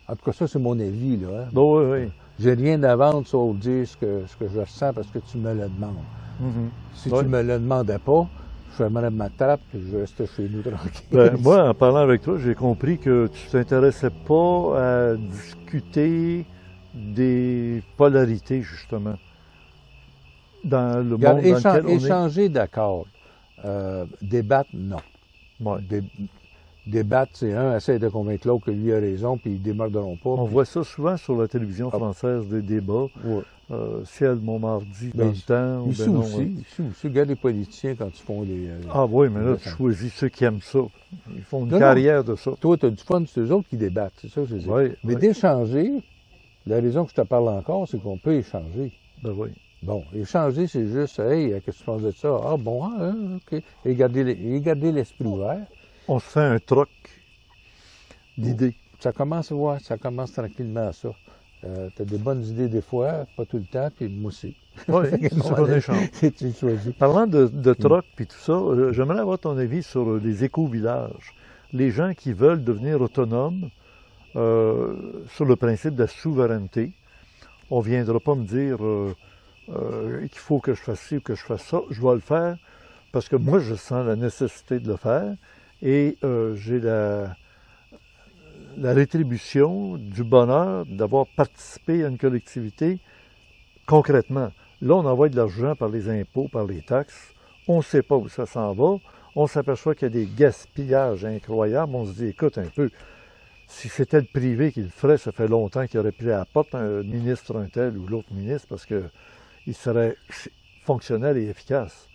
S7: En tout cas, ça, c'est mon avis, là. Hein?
S1: Bon, oui.
S7: J'ai rien à vendre sauf dire ce que je ressens parce que tu me le demandes.
S1: Mm-hmm.
S7: Si tu me le demandais pas, je fermerais ma trappe et je restais chez nous tranquille.
S1: Ben, moi, en parlant avec toi, j'ai compris que tu t'intéressais pas à discuter des polarités, justement, dans le monde dans lequel on est.
S7: Échanger, d'accord. Débattre, non.
S1: Ouais.
S7: Débattre, c'est un essaie de convaincre l'autre que lui a raison, puis ils ne démorderont pas.
S1: On voit ça souvent sur la télévision française, des débats.
S7: Ouais.
S1: Ciel, Montmardi, dans le temps.
S7: Ici aussi, regarde les politiciens quand ils font les...
S1: Ah oui, mais là, tu choisis ceux qui aiment ça. Ils font une carrière de ça.
S7: Toi, tu as du fun, c'est eux autres qui débattent, c'est ça que je dis.
S1: Oui,
S7: mais d'échanger, la raison que je te parle encore, c'est qu'on peut échanger.
S1: Ben oui.
S7: Bon, échanger, c'est juste, hey, qu'est-ce que tu penses de ça? Ah bon, OK. Et garder l'esprit ouvert.
S1: On se fait un troc d'idées.
S7: Ça commence tranquillement, ça. Tu as des bonnes idées des fois, pas tout le temps, puis moi aussi.
S1: Oui, c'est ce qu'on échange.
S7: Tu choisis.
S1: Parlant de troc puis tout ça, j'aimerais avoir ton avis sur les éco-villages. Les gens qui veulent devenir autonomes sur le principe de la souveraineté. On ne viendra pas me dire qu'il faut que je fasse ci ou que je fasse ça. Je vais le faire parce que moi, je sens la nécessité de le faire et j'ai la rétribution du bonheur d'avoir participé à une collectivité concrètement. Là, on envoie de l'argent par les impôts, par les taxes. On ne sait pas où ça s'en va. On s'aperçoit qu'il y a des gaspillages incroyables. On se dit, écoute un peu, si c'était le privé qui le ferait, ça fait longtemps qu'il aurait pris à la porte un ministre, un tel ou l'autre ministre, parce qu'il serait fonctionnel et efficace.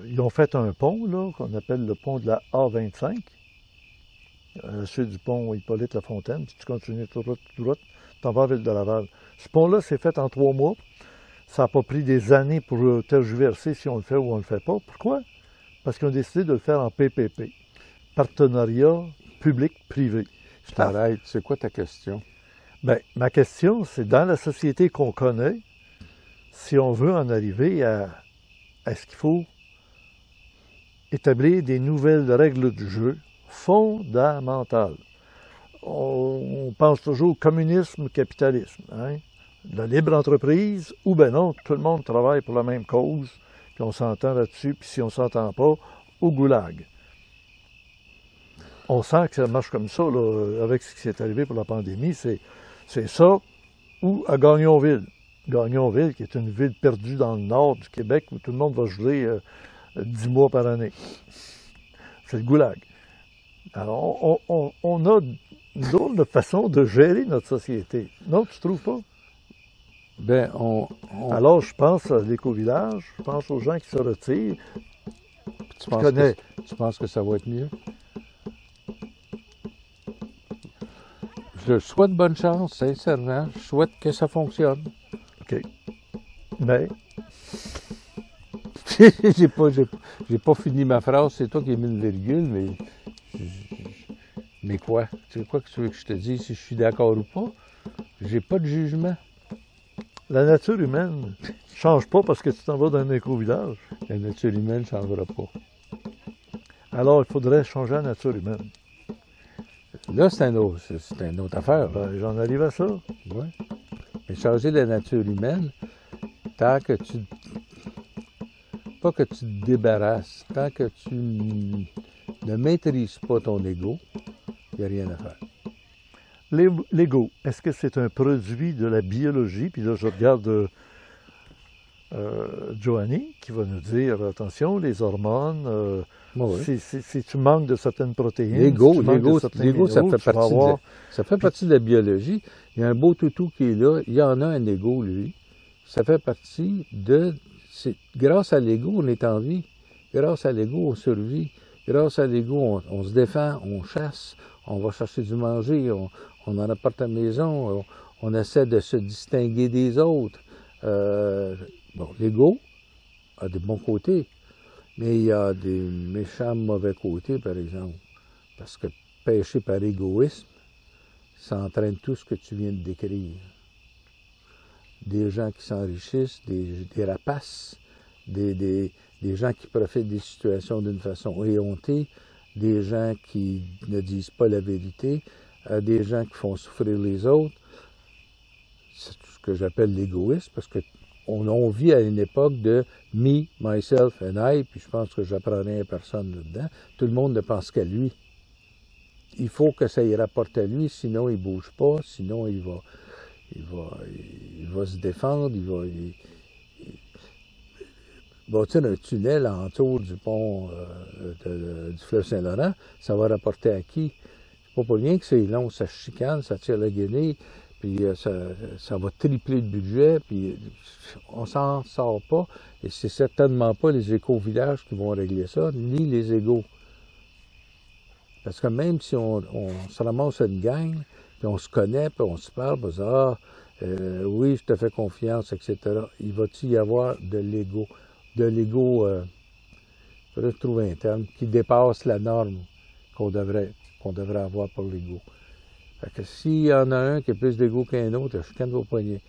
S1: Ils ont fait un pont, là, qu'on appelle le pont de la A25, celui du pont Hippolyte-Lafontaine, puis tu continues tout droit, tu t'en vas à Ville-de-Laval. Ce pont-là, c'est fait en 3 mois. Ça n'a pas pris des années pour tergiverser si on le fait ou on ne le fait pas. Pourquoi? Parce qu'ils ont décidé de le faire en PPP, partenariat public-privé.
S7: Je t'arrête. C'est quoi ta question?
S1: Bien, ma question, c'est dans la société qu'on connaît, si on veut en arriver à est-ce qu'il faut établir des nouvelles règles du jeu fondamentales. On pense toujours au communisme, capitalisme, hein? La libre entreprise, ou ben non, tout le monde travaille pour la même cause, puis on s'entend là-dessus, puis si on ne s'entend pas, au goulag. On sent que ça marche comme ça, là, avec ce qui s'est arrivé pour la pandémie, c'est ça, ou à Gagnonville. Gagnonville, qui est une ville perdue dans le nord du Québec, où tout le monde va geler 10 mois par année. C'est le goulag. Alors, on a une drôle de façon de gérer notre société. Non, tu ne trouves pas?
S7: Ben,
S1: Alors, je pense à l'éco-village, je pense aux gens qui se retirent.
S7: Tu penses que ça va être mieux? Je souhaite bonne chance, sincèrement. Je souhaite que ça fonctionne.
S1: OK. Mais,
S7: j'ai pas fini ma phrase, c'est toi qui as mis une virgule, mais quoi? C'est quoi que tu veux que je te dise, si je suis d'accord ou pas? J'ai pas de jugement.
S1: la nature humaine ne change pas parce que tu t'en vas dans un éco-village.
S7: La nature humaine ne changera pas.
S1: Alors, il faudrait changer la nature humaine.
S7: Là, c'est une autre affaire.
S1: Ben, j'en arrive à ça.
S7: Ouais. Mais changer la nature humaine, tant que tu... Pas que tu te débarrasses, tant que tu ne maîtrises pas ton ego, il n'y a rien à faire.
S1: L'ego, est-ce que c'est un produit de la biologie? Puis là, je regarde Joanny qui va nous dire, attention, les hormones,
S7: Oui.
S1: si tu manques de certaines protéines,
S7: L'ego,
S1: si tu manques de certains
S7: ça
S1: minéraux,
S7: fait
S1: tu vas avoir...
S7: ça fait partie de la biologie. Il y a un beau toutou qui est là, il y en a un ego, lui. Ça fait partie de... Grâce à l'ego, on est en vie. Grâce à l'ego, on survit. Grâce à l'ego, on se défend, on chasse, on va chercher du manger, on en apporte à la maison, on essaie de se distinguer des autres. Bon, l'ego a des bons côtés, mais il y a des méchants mauvais côtés, par exemple. Parce que pécher par égoïsme, ça entraîne tout ce que tu viens de décrire. Des gens qui s'enrichissent, des rapaces, des gens qui profitent des situations d'une façon éhontée, des gens qui ne disent pas la vérité, des gens qui font souffrir les autres. C'est tout ce que j'appelle l'égoïsme, parce que on vit à une époque de me, myself and I, puis je pense que j'apprends rien à personne là-dedans. Tout le monde ne pense qu'à lui. Il faut que ça y rapporte à lui, sinon il ne bouge pas, sinon il va se défendre, il va bâtir un tunnel autour du pont du fleuve Saint-Laurent, ça va rapporter à qui? C'est pas pour rien que c'est long, ça chicane, ça tire la guenille, puis ça va tripler le budget, puis on s'en sort pas, et c'est certainement pas les éco-villages qui vont régler ça, ni les égos. Parce que même si on se ramasse à une gang, puis on se connaît, puis on se parle, puis on se dit, oui, je te fais confiance, etc. Il va-t-il y avoir de l'ego? De l'ego, il faudrait trouver un terme, qui dépasse la norme qu'on devrait avoir pour l'ego. Fait que s'il y en a un qui a plus d'ego qu'un autre, je chicane vos poignets.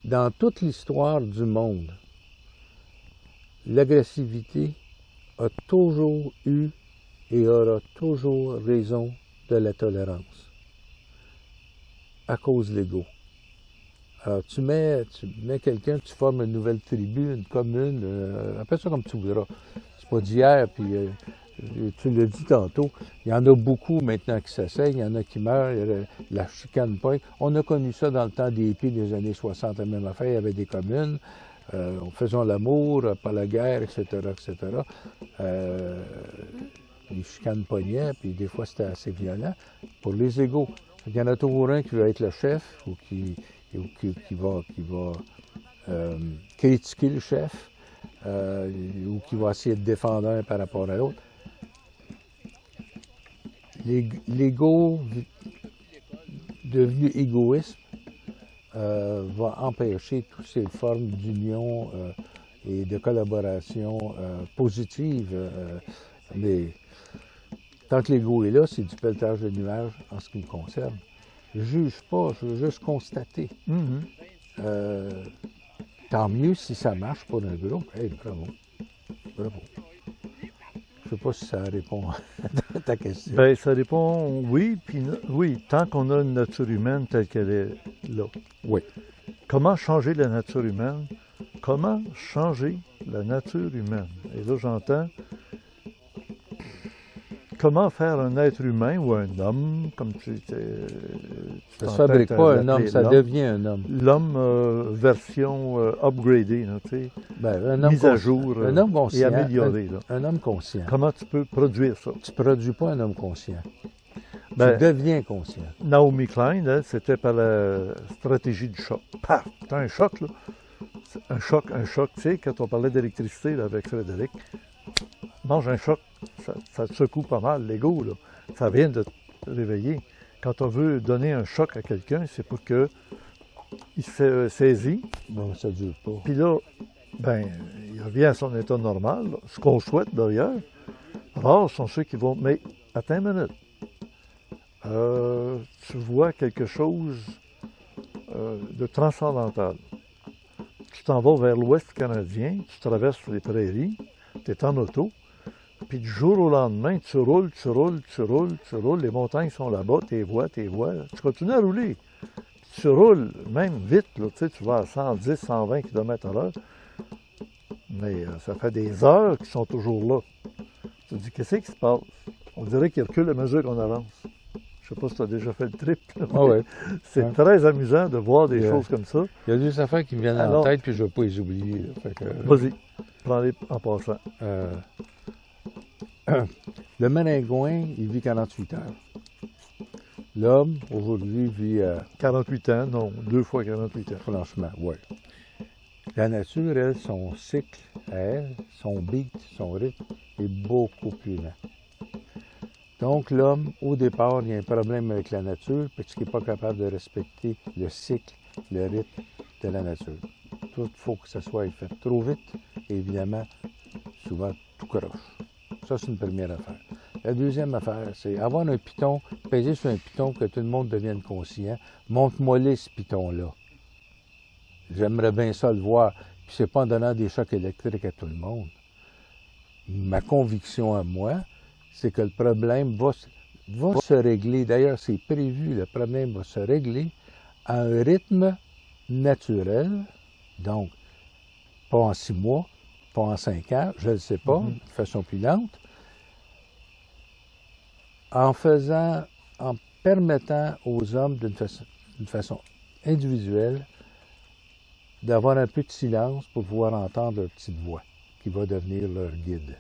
S7: Dans toute l'histoire du monde, l'agressivité a toujours eu et aura toujours raison de la tolérance. À cause de l'ego. Alors, tu mets quelqu'un, tu formes une nouvelle tribu, une commune, appelle ça comme tu voudras. C'est pas d'hier, puis tu l'as dit tantôt, il y en a beaucoup maintenant qui s'essayent, il y en a qui meurent, la chicane pointe. On a connu ça dans le temps des hippies des années 60, la même affaire, il y avait des communes, on faisait l'amour, pas la guerre, etc., etc. Les chicanes pognaient, puis des fois c'était assez violent pour les égos. Il y en a toujours un qui veut être le chef ou qui va critiquer le chef ou qui va essayer de défendre un par rapport à l'autre. L'ego devenu égoïsme va empêcher toutes ces formes d'union et de collaboration positive. Mais tant que l'ego est là, c'est du pelletage de nuages en ce qui me concerne. Je ne juge pas, je veux juste constater. Tant mieux si ça marche pour un groupe. Hey, bravo. Bravo. Je ne sais pas si ça répond à ta question.
S1: Bien, ça répond oui, puis oui, tant qu'on a une nature humaine telle qu'elle est là.
S7: Oui.
S1: Comment changer la nature humaine? Comment changer la nature humaine? Et là, j'entends comment faire un être humain ou un homme, comme tu
S7: ça ne se fabrique pas un homme, ça devient un homme.
S1: L'homme version upgradée, tu sais, mise à jour
S7: un homme conscient,
S1: et améliorée.
S7: Un homme conscient.
S1: Comment tu peux produire ça?
S7: Tu ne produis pas un homme conscient.
S1: Ben,
S7: tu deviens conscient.
S1: Naomi Klein, elle, c'était par la stratégie du choc. Paf! T'as un choc, là. Un choc, tu sais, quand on parlait d'électricité là, avec Frédéric, mange un choc, ça te secoue pas mal, l'ego, là. Ça vient de te réveiller. quand on veut donner un choc à quelqu'un, c'est pour que il se saisit.
S7: Bon, ça ne dure pas.
S1: Puis là, ben, il revient à son état normal, là, ce qu'on souhaite d'ailleurs. Rares sont ceux qui vont. Mais attends une minute. Tu vois quelque chose de transcendantal. Tu t'en vas vers l'ouest canadien, tu traverses les prairies, tu es en auto, puis du jour au lendemain, tu roules, les montagnes sont là-bas, tu vois, tu continues à rouler. Tu roules même vite, là, tu vas à 110, 120 km/h, mais ça fait des heures qu'ils sont toujours là. Tu te dis, qu'est-ce qui se passe? On dirait qu'ils reculent à mesure qu'on avance. Je sais pas si tu as déjà fait le trip.
S7: Ah ouais.
S1: C'est très amusant de voir des choses comme ça.
S7: Il y a des affaires qui me viennent en tête, puis je ne vais pas les oublier.
S1: Vas-y, prends-les en passant.
S7: Le Maringouin, il vit 48 heures. L'homme, aujourd'hui, vit
S1: 48 ans, non, 2 fois 48 ans.
S7: Franchement, oui. La nature, elle, son cycle, elle, son beat, son rythme, est beaucoup plus lent. Donc, l'homme, au départ, il y a un problème avec la nature parce qu'il n'est pas capable de respecter le cycle, le rythme de la nature. Tout faut que ça soit fait trop vite et évidemment, souvent, tout croche. Ça, c'est une première affaire. La deuxième affaire, c'est avoir un piton, peser sur un piton, que tout le monde devienne conscient. Montre-moi-les, ce piton-là. J'aimerais bien ça le voir. Puis c'est pas en donnant des chocs électriques à tout le monde. Ma conviction à moi, c'est que le problème va se régler. D'ailleurs, c'est prévu, le problème va se régler à un rythme naturel. Donc, pas en 6 mois, pas en 5 ans, je ne le sais pas, de façon plus lente. En permettant aux hommes d'une façon individuelle d'avoir un peu de silence pour pouvoir entendre leur petite voix qui va devenir leur guide.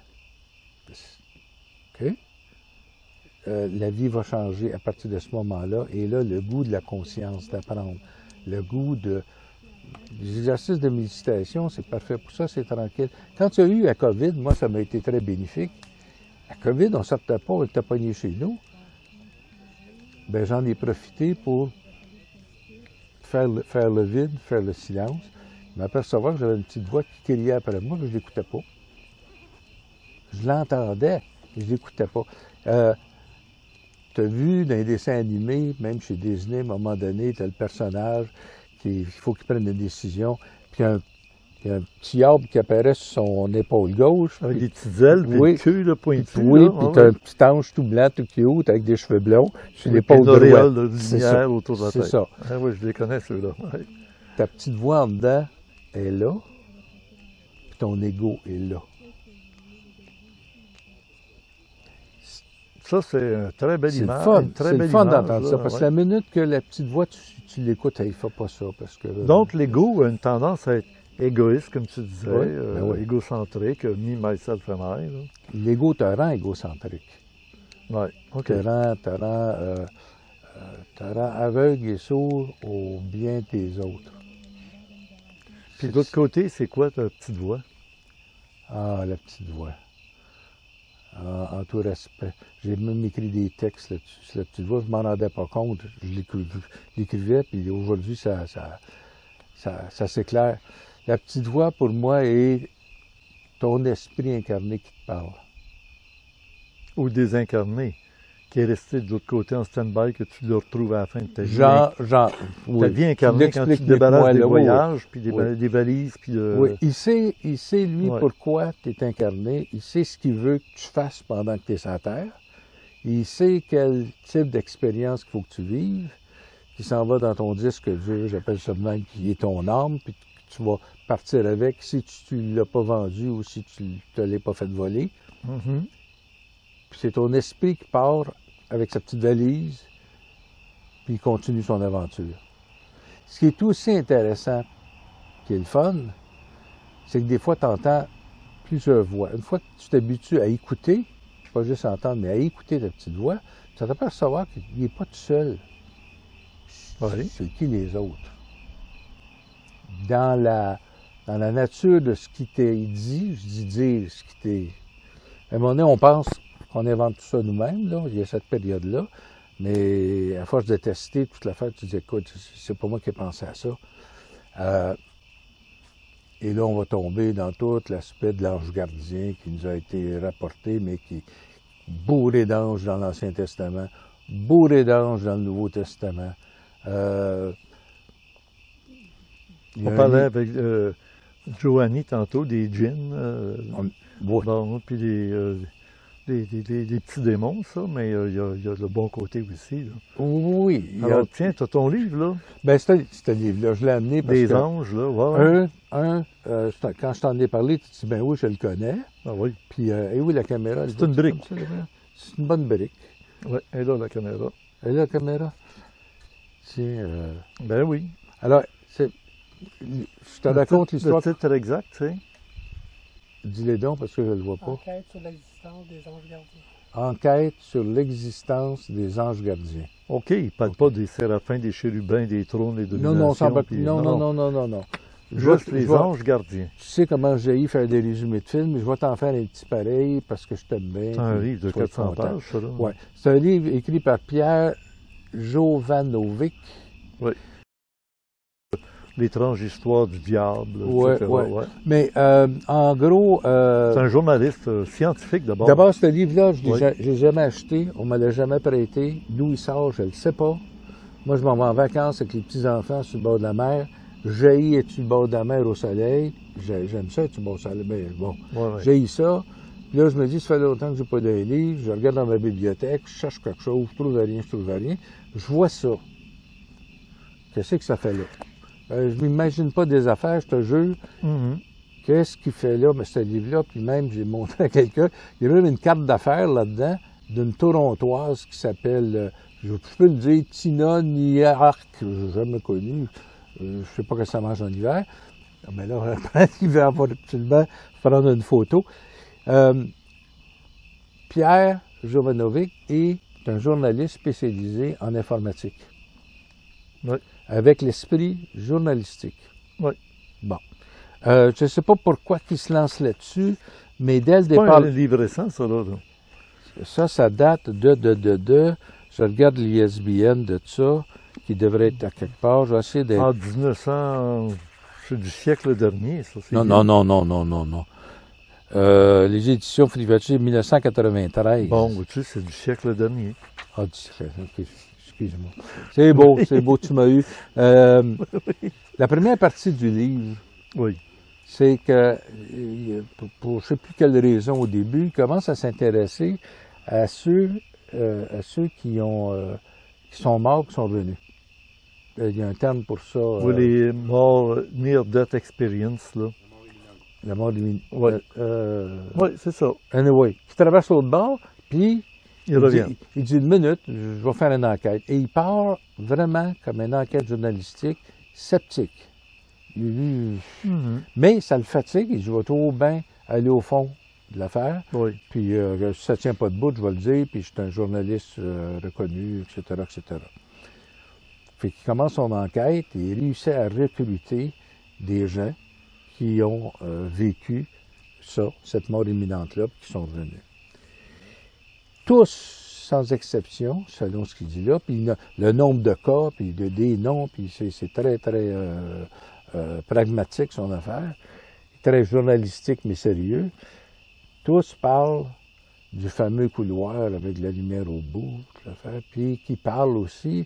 S7: OK? La vie va changer à partir de ce moment-là. Et là, le goût de la conscience, d'apprendre, le goût des exercices de méditation, c'est parfait pour ça, c'est tranquille. Quand il y a eu la COVID, moi, ça m'a été très bénéfique. La COVID, on ne sortait pas, on était pognés chez nous. Bien, j'en ai profité pour faire le vide, faire le silence, m'apercevoir que j'avais une petite voix qui criait après moi, mais je ne l'écoutais pas. Je l'entendais, mais je ne l'écoutais pas. Tu as vu dans les dessins animés, même chez Disney, à un moment donné, tu as le personnage, il faut qu'il prenne une décision, puis il y a un petit arbre qui apparaît sur son épaule gauche.
S1: Avec des petites ailes, puis une queue là, pointue.
S7: Oui, puis tu as un petit ange tout blanc, tout cute, avec des cheveux blonds, sur l'épaule droite.
S1: De lumière autour de la tête.
S7: C'est ça.
S1: Ah oui, je les connais, ceux-là. Ouais.
S7: Ta petite voix en dedans est là, puis ton ego est là.
S1: Ça, c'est une très belle image.
S7: C'est le fun d'entendre ça, parce que la minute que la petite voix, tu l'écoutes, il ne fait pas ça. Parce que,
S1: donc, l'ego a une tendance à être égoïste, comme tu disais,
S7: oui,
S1: égocentrique, me, myself and I.
S7: L'ego te rend égocentrique.
S1: Oui, OK.
S7: Te rend aveugle et sourd au bien des autres.
S1: Puis de l'autre côté, c'est quoi ta petite voix?
S7: Ah, la petite voix. En tout respect. J'ai même écrit des textes là-dessus, sur la petite voix, je ne m'en rendais pas compte. Je l'écrivais, puis aujourd'hui, ça s'éclaire. La petite voix, pour moi, est ton esprit incarné qui te parle.
S1: Ou désincarné, qui est resté de l'autre côté en stand-by, que tu le retrouves à la fin de ta vie.
S7: Oui.
S1: Ta vie incarnée quand tu te débarrasses des voyages, puis des valises, puis de...
S7: Oui, il sait lui, pourquoi tu es incarné. Il sait ce qu'il veut que tu fasses pendant que tu es sur la Terre. Il sait quel type d'expérience qu'il faut que tu vives. Il s'en va dans ton disque dur, j'appelle ça même, qui est ton âme, puis tu vas partir avec si tu ne l'as pas vendu ou si tu ne te l'as pas fait voler.
S1: Mm-hmm.
S7: Puis c'est ton esprit qui part avec sa petite valise, puis il continue son aventure. Ce qui est aussi intéressant, qui est le fun, c'est que des fois, tu entends plusieurs voix. Une fois que tu t'habitues à écouter, pas juste entendre, mais à écouter ta petite voix, tu t'aperçois qu'il n'est pas tout seul.
S1: Oui.
S7: C'est qui les autres? Dans la nature de ce qui t'est dit, je dis dire ce qui t'est... À un moment donné, on pense qu'on invente tout ça nous-mêmes, là, il y a cette période-là, Mais à force de tester toute l'affaire, tu te dis, écoute, c'est pas moi qui ai pensé à ça. Et là, on va tomber dans tout l'aspect de l'ange gardien qui nous a été rapporté, mais qui est bourré d'anges dans l'Ancien Testament, bourré d'anges dans le Nouveau Testament.
S1: On parlait avec Joanie tantôt des djinns, bon, puis des petits démons, ça, mais il y a le bon côté aussi. Là.
S7: Oui.
S1: Alors, tiens, tu as ton livre, là.
S7: Ben, c'est un livre-là. Je l'ai amené parce
S1: Des
S7: que...
S1: anges, là, ouais.
S7: Quand je t'en ai parlé, tu te dis, ben oui, je le connais.
S1: Ah oui.
S7: Puis, et oui, la caméra...
S1: C'est une brique.
S7: C'est une bonne brique.
S1: Oui, et là, la caméra.
S7: Et là, la caméra. Tiens,
S1: Ben oui.
S7: Alors, je te raconte l'histoire...
S1: Le titre exact, tu sais.
S7: Dis-les donc, parce que je ne le vois pas.
S8: Enquête sur l'existence des anges gardiens.
S7: Enquête sur l'existence des anges gardiens.
S1: OK, il ne parle pas des séraphins, des chérubins, des trônes, des dominations.
S7: Non.
S1: Juste les anges gardiens.
S7: Tu sais comment j'ai faire des résumés de films, mais je vais t'en faire un petit pareil parce que je t'aime bien.
S1: C'est un livre de 400 pages, ça, là.
S7: Oui. C'est un livre écrit par Pierre Jovanovic.
S1: Oui. L'étrange histoire du diable.
S7: Oui.
S1: Ouais.
S7: Mais en gros...
S1: C'est un journaliste scientifique d'abord.
S7: D'abord, ce livre-là, je ne l'ai jamais acheté, on ne me l'a jamais prêté. D'où il sort, je ne le sais pas. Moi, je m'en vais en vacances avec les petits-enfants sur le bord de la mer. Jaillit être sur le bord de la mer au soleil. J'aime ça être sur le bord du soleil. Mais bon, jaillit ça. Puis là, je me dis, ça fait longtemps que je n'ai pas de livre. Je regarde dans ma bibliothèque, je cherche quelque chose, je trouve rien. Je vois ça. Qu'est-ce que ça fait là? Je ne m'imagine pas des affaires, je te jure.
S1: Mm-hmm.
S7: Qu'est-ce qu'il fait là? Mais ce livre-là, puis même, j'ai montré à quelqu'un, il y a même une carte d'affaires là-dedans d'une Torontoise qui s'appelle, je peux le dire, Tina Niark. Je n'ai jamais connu. Je ne sais pas que ça mange en hiver. Mais là, il va avoir absolument prendre une photo. Pierre Jovanovic est un journaliste spécialisé en informatique.
S1: Oui.
S7: Avec l'esprit journalistique.
S1: Oui.
S7: Bon. Je ne sais pas pourquoi il se lance là-dessus, mais dès le départ...
S1: C'est pas un livre récent, ça, là.
S7: Ça date de... Je regarde l'ISBN de ça, qui devrait être à quelque part. Je vais essayer d'être...
S1: En 1900... C'est du siècle dernier, ça.
S7: Non. Les éditions Fivacci, 1993.
S1: Bon, tu sais, c'est du siècle dernier.
S7: Ah, excuse-moi. C'est beau, tu m'as eu. La première partie du livre, c'est que, pour je ne sais plus quelle raison au début, il commence à s'intéresser à ceux qui sont morts, qui sont revenus. Il y a un terme pour ça.
S1: Oui, les morts near-death experience, là.
S7: La mort imminente.
S1: Oui, c'est ça.
S7: Anyway, qui traverse l'autre bord, puis
S1: il revient.
S7: Il dit 1 minute, je vais faire une enquête. Et il part vraiment comme une enquête journalistique sceptique. Mais ça le fatigue, il dit, je vais trop bien aller au fond de l'affaire.
S1: Oui.
S7: Puis si ça ne tient pas debout, je vais le dire, puis je suis un journaliste reconnu, etc., etc. Fait qu'il commence son enquête et il réussit à recruter des gens qui ont vécu ça, cette mort imminente-là, puis qui sont revenus. Tous, sans exception, selon ce qu'il dit là, puis le nombre de cas, puis des noms, puis c'est très, très pragmatique son affaire, très journalistique mais sérieux. Tous parlent du fameux couloir avec la lumière au bout, toute l'affaire, puis qui parlent aussi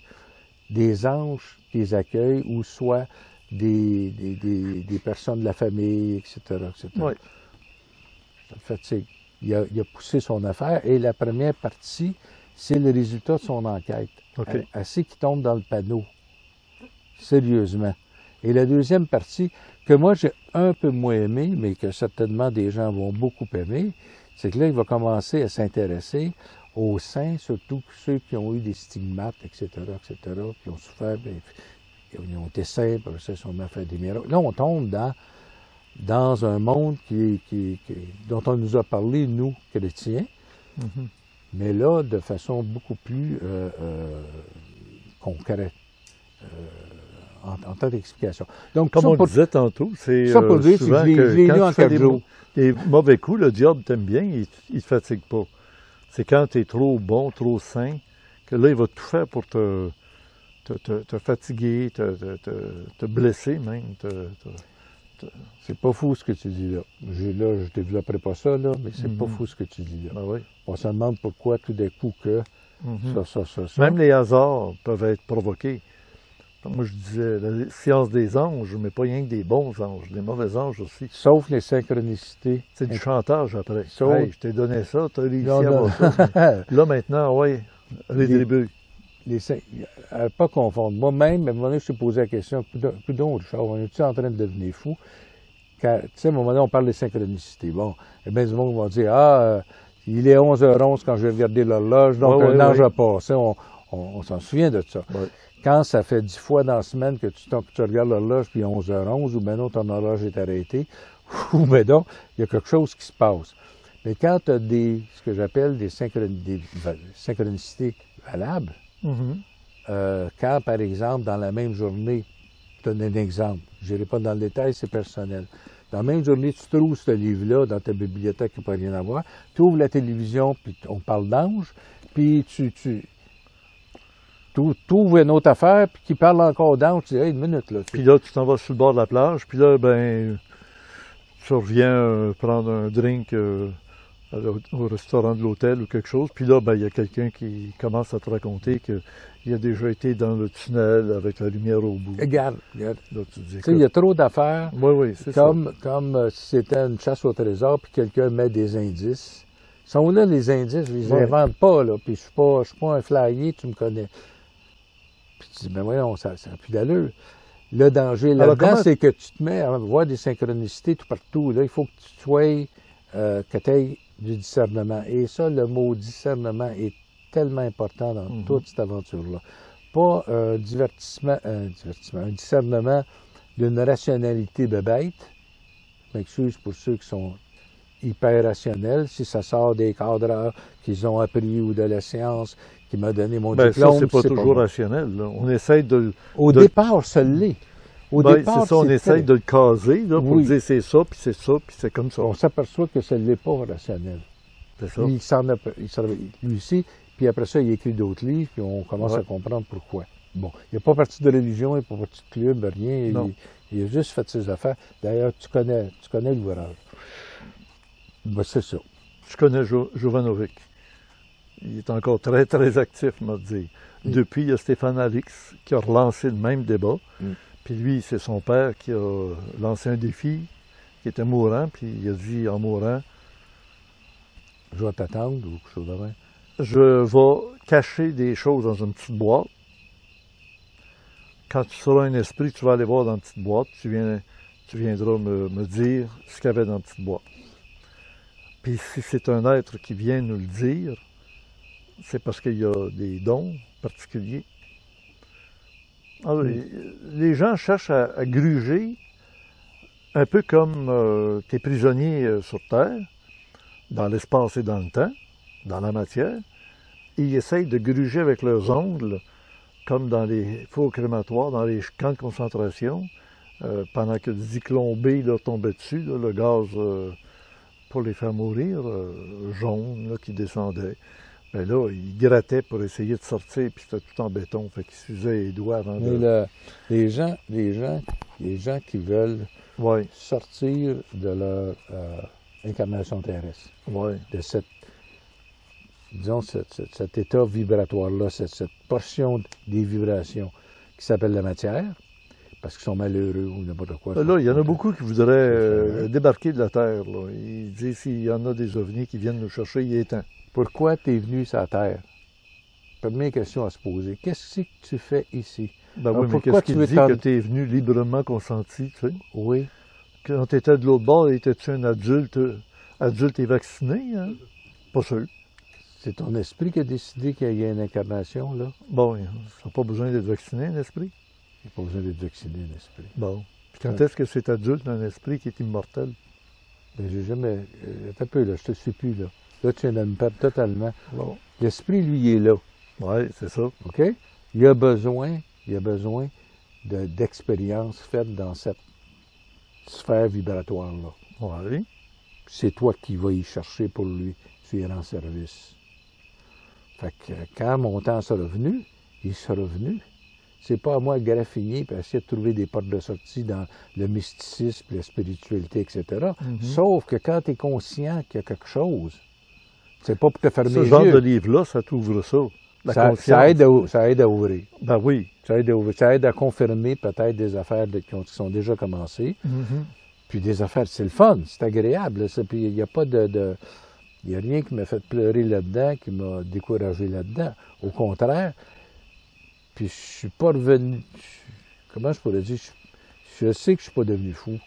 S7: des anges qui les accueillent, ou soit des personnes de la famille, etc., etc.
S1: Oui.
S7: Ça le fatigue. Il a poussé son affaire, et la première partie, c'est le résultat de son enquête.
S1: Okay.
S7: Assez qui tombe dans le panneau. Sérieusement. Et la deuxième partie, que moi j'ai un peu moins aimé, mais que certainement des gens vont beaucoup aimer, c'est que là, il va commencer à s'intéresser aux saints, surtout ceux qui ont eu des stigmates, etc., qui ont souffert, ils ont été saints, parce que ça, on a fait des miracles. Là, on tombe dans un monde dont on nous a parlé, nous, chrétiens, mais là, de façon beaucoup plus concrète, en temps d'explication. Donc,
S1: comme on le disait tantôt, c'est
S7: ça pour dire,
S1: souvent
S7: c'est que je l'ai lu en 4 jours.
S1: Les mauvais coups, le diable t'aime bien, il ne te fatigue pas. C'est quand tu es trop bon, trop sain, que là, il va tout faire pour te fatiguer, te blesser même.
S7: C'est pas fou ce que tu dis là. Là, je développerai pas ça, là, mais c'est pas fou ce que tu dis là.
S1: Ben oui.
S7: On se demande pourquoi tout d'un coup que ça.
S1: Même les hasards peuvent être provoqués. Moi, je disais, la science des anges, mais pas rien que des bons anges, des mauvais anges aussi.
S7: Sauf les synchronicités.
S1: C'est du chantage après.
S7: Sauf...
S1: Hey, je t'ai donné ça, tu as réussi à avoir ça. Là, maintenant, oui, rétribue.
S7: Pas confondre. Moi-même, à un moment donné, je t'ai posé la question, coudonc, Richard, on est-tu en train de devenir fou? Tu sais, à un moment donné, on parle des synchronicités. Bon, et bien, du monde va dire, il est 11h11 quand je vais regarder l'horloge, donc un ange a passé. On s'en souvient de ça. Ouais. Quand ça fait 10 fois dans la semaine que tu regardes l'horloge, puis 11h11, ou bien non, ton horloge est arrêté, ou bien donc, il y a quelque chose qui se passe. Mais quand tu as ce que j'appelle des synchronicités valables, quand, par exemple, dans la même journée, je donne un exemple, je n'irai pas dans le détail, c'est personnel. Dans la même journée, tu trouves ce livre-là dans ta bibliothèque qui n'a pas rien à voir, tu ouvres la télévision, puis on parle d'ange, puis tu ouvres une autre affaire, puis qui parle encore d'ange, tu dis, hey, une minute, là.
S1: Puis là, tu t'en vas sur le bord de la plage, puis là, ben, tu reviens prendre un drink au restaurant de l'hôtel ou quelque chose, puis là, ben, il y a quelqu'un qui commence à te raconter qu'il a déjà été dans le tunnel avec la lumière au bout.
S7: Regarde.
S1: Là, tu dis,
S7: il y a trop d'affaires.
S1: Oui, c'est ça.
S7: Comme si c'était une chasse au trésor, puis quelqu'un met des indices. Ils sont là, les indices, je les invente pas, là, puis je suis pas un flyer, tu me connais. Puis tu dis, ben voyons, ça n'a plus d'allure. Le danger là-dedans, c'est que tu te mets à voir des synchronicités tout partout. Là, il faut que tu sois, que tu aies du discernement. Et ça, le mot discernement est tellement important dans toute cette aventure-là. Pas un discernement d'une rationalité bête. Je m'excuse pour ceux qui sont hyper rationnels. Si ça sort des cadres qu'ils ont appris ou de la science, qui m'a donné mon diplôme.
S1: Ça, c'est pas toujours rationnel. Là. On essaie de...
S7: Au départ, ça l'est. Au départ,
S1: c'est ça, on essaie de le caser là, pour dire c'est ça, puis c'est comme ça.
S7: On s'aperçoit que ça ne l'est pas rationnel.
S1: C'est ça.
S7: Lui aussi, puis après ça, il écrit d'autres livres, puis on commence à comprendre pourquoi. Bon, il n'est pas parti de religion, il n'est pas parti de club, rien. Il a juste fait ses affaires. D'ailleurs, tu connais l'ouvrage. Ben, c'est ça.
S1: Je connais Jovanovic. Il est encore très, très actif, on va dire. Depuis, il y a Stéphane Alix qui a relancé le même débat. Puis lui, c'est son père qui a lancé un défi qui était mourant, puis il a dit en mourant,
S7: je vais t'attendre ou quelque chose de vrai.
S1: Je vais cacher des choses dans une petite boîte. Quand tu seras un esprit, tu vas aller voir dans la petite boîte, tu viendras me dire ce qu'il y avait dans la petite boîte. Puis si c'est un être qui vient nous le dire, c'est parce qu'il y a des dons particuliers. Alors, les gens cherchent à gruger, un peu comme tes prisonniers sur Terre, dans l'espace et dans le temps, dans la matière. Ils essayent de gruger avec leurs ongles, comme dans les fours crématoires, dans les camps de concentration, pendant que le zyklon B leur tombait dessus, là, le gaz pour les faire mourir, jaune, là, qui descendait. Bien là, ils grattaient pour essayer de sortir, puis c'était tout en béton, fait qu'ils s'usaient les doigts avant de...
S7: Les gens qui veulent sortir de leur incarnation terrestre, de cet état vibratoire-là, cette portion des vibrations qui s'appelle la matière, parce qu'ils sont malheureux ou n'importe quoi.
S1: Là, il y en a beaucoup qui voudraient débarquer de la Terre. Là. Ils disent s'il y en a des ovnis qui viennent nous chercher, il est temps.
S7: Pourquoi tu es venu sur la Terre? Première question à se poser. Qu'est-ce que tu fais ici?
S1: Ben oui, mais qu'est-ce qui dit que tu es venu librement consenti, tu sais?
S7: Oui.
S1: Quand tu étais de l'autre bord, étais-tu un adulte et vacciné? Hein? Pas sûr.
S7: C'est ton esprit qui a décidé qu'il y a une incarnation, là?
S1: Bon, ça n'a pas besoin d'être vacciné, un esprit?
S7: Il n'y a pas besoin d'être vacciné, un esprit.
S1: Bon. Puis quand est-ce que c'est adulte, un esprit qui est immortel?
S7: Ben, j'ai jamais... Attends un peu, là, je te suis plus, là. Là, tu viens de me perdre totalement.
S1: Bon.
S7: L'esprit, lui, il est là.
S1: Oui, c'est ça.
S7: OK? Il a besoin d'expériences faites dans cette sphère vibratoire-là.
S1: Oui.
S7: C'est toi qui vas y chercher pour lui. Tu y rends service. Fait que quand mon temps sera venu, il sera venu. C'est pas à moi de graffiner et essayer de trouver des portes de sortie dans le mysticisme, la spiritualité, etc. Sauf que quand tu es conscient qu'il y a quelque chose, c'est pas pour te fermer
S1: Ce
S7: les
S1: genre
S7: yeux.
S1: de livre-là, ça t'ouvre ça. La
S7: Ça
S1: conscience.
S7: aide à ouvrir.
S1: Ben oui.
S7: Ça aide à confirmer peut-être des affaires qui sont déjà commencées. Puis des affaires, c'est le fun, c'est agréable. Là, puis il n'y a pas il n'y a rien qui m'a fait pleurer là-dedans, qui m'a découragé là-dedans. Au contraire, puis je suis pas revenu. Comment je pourrais dire? Je sais que je suis pas devenu fou.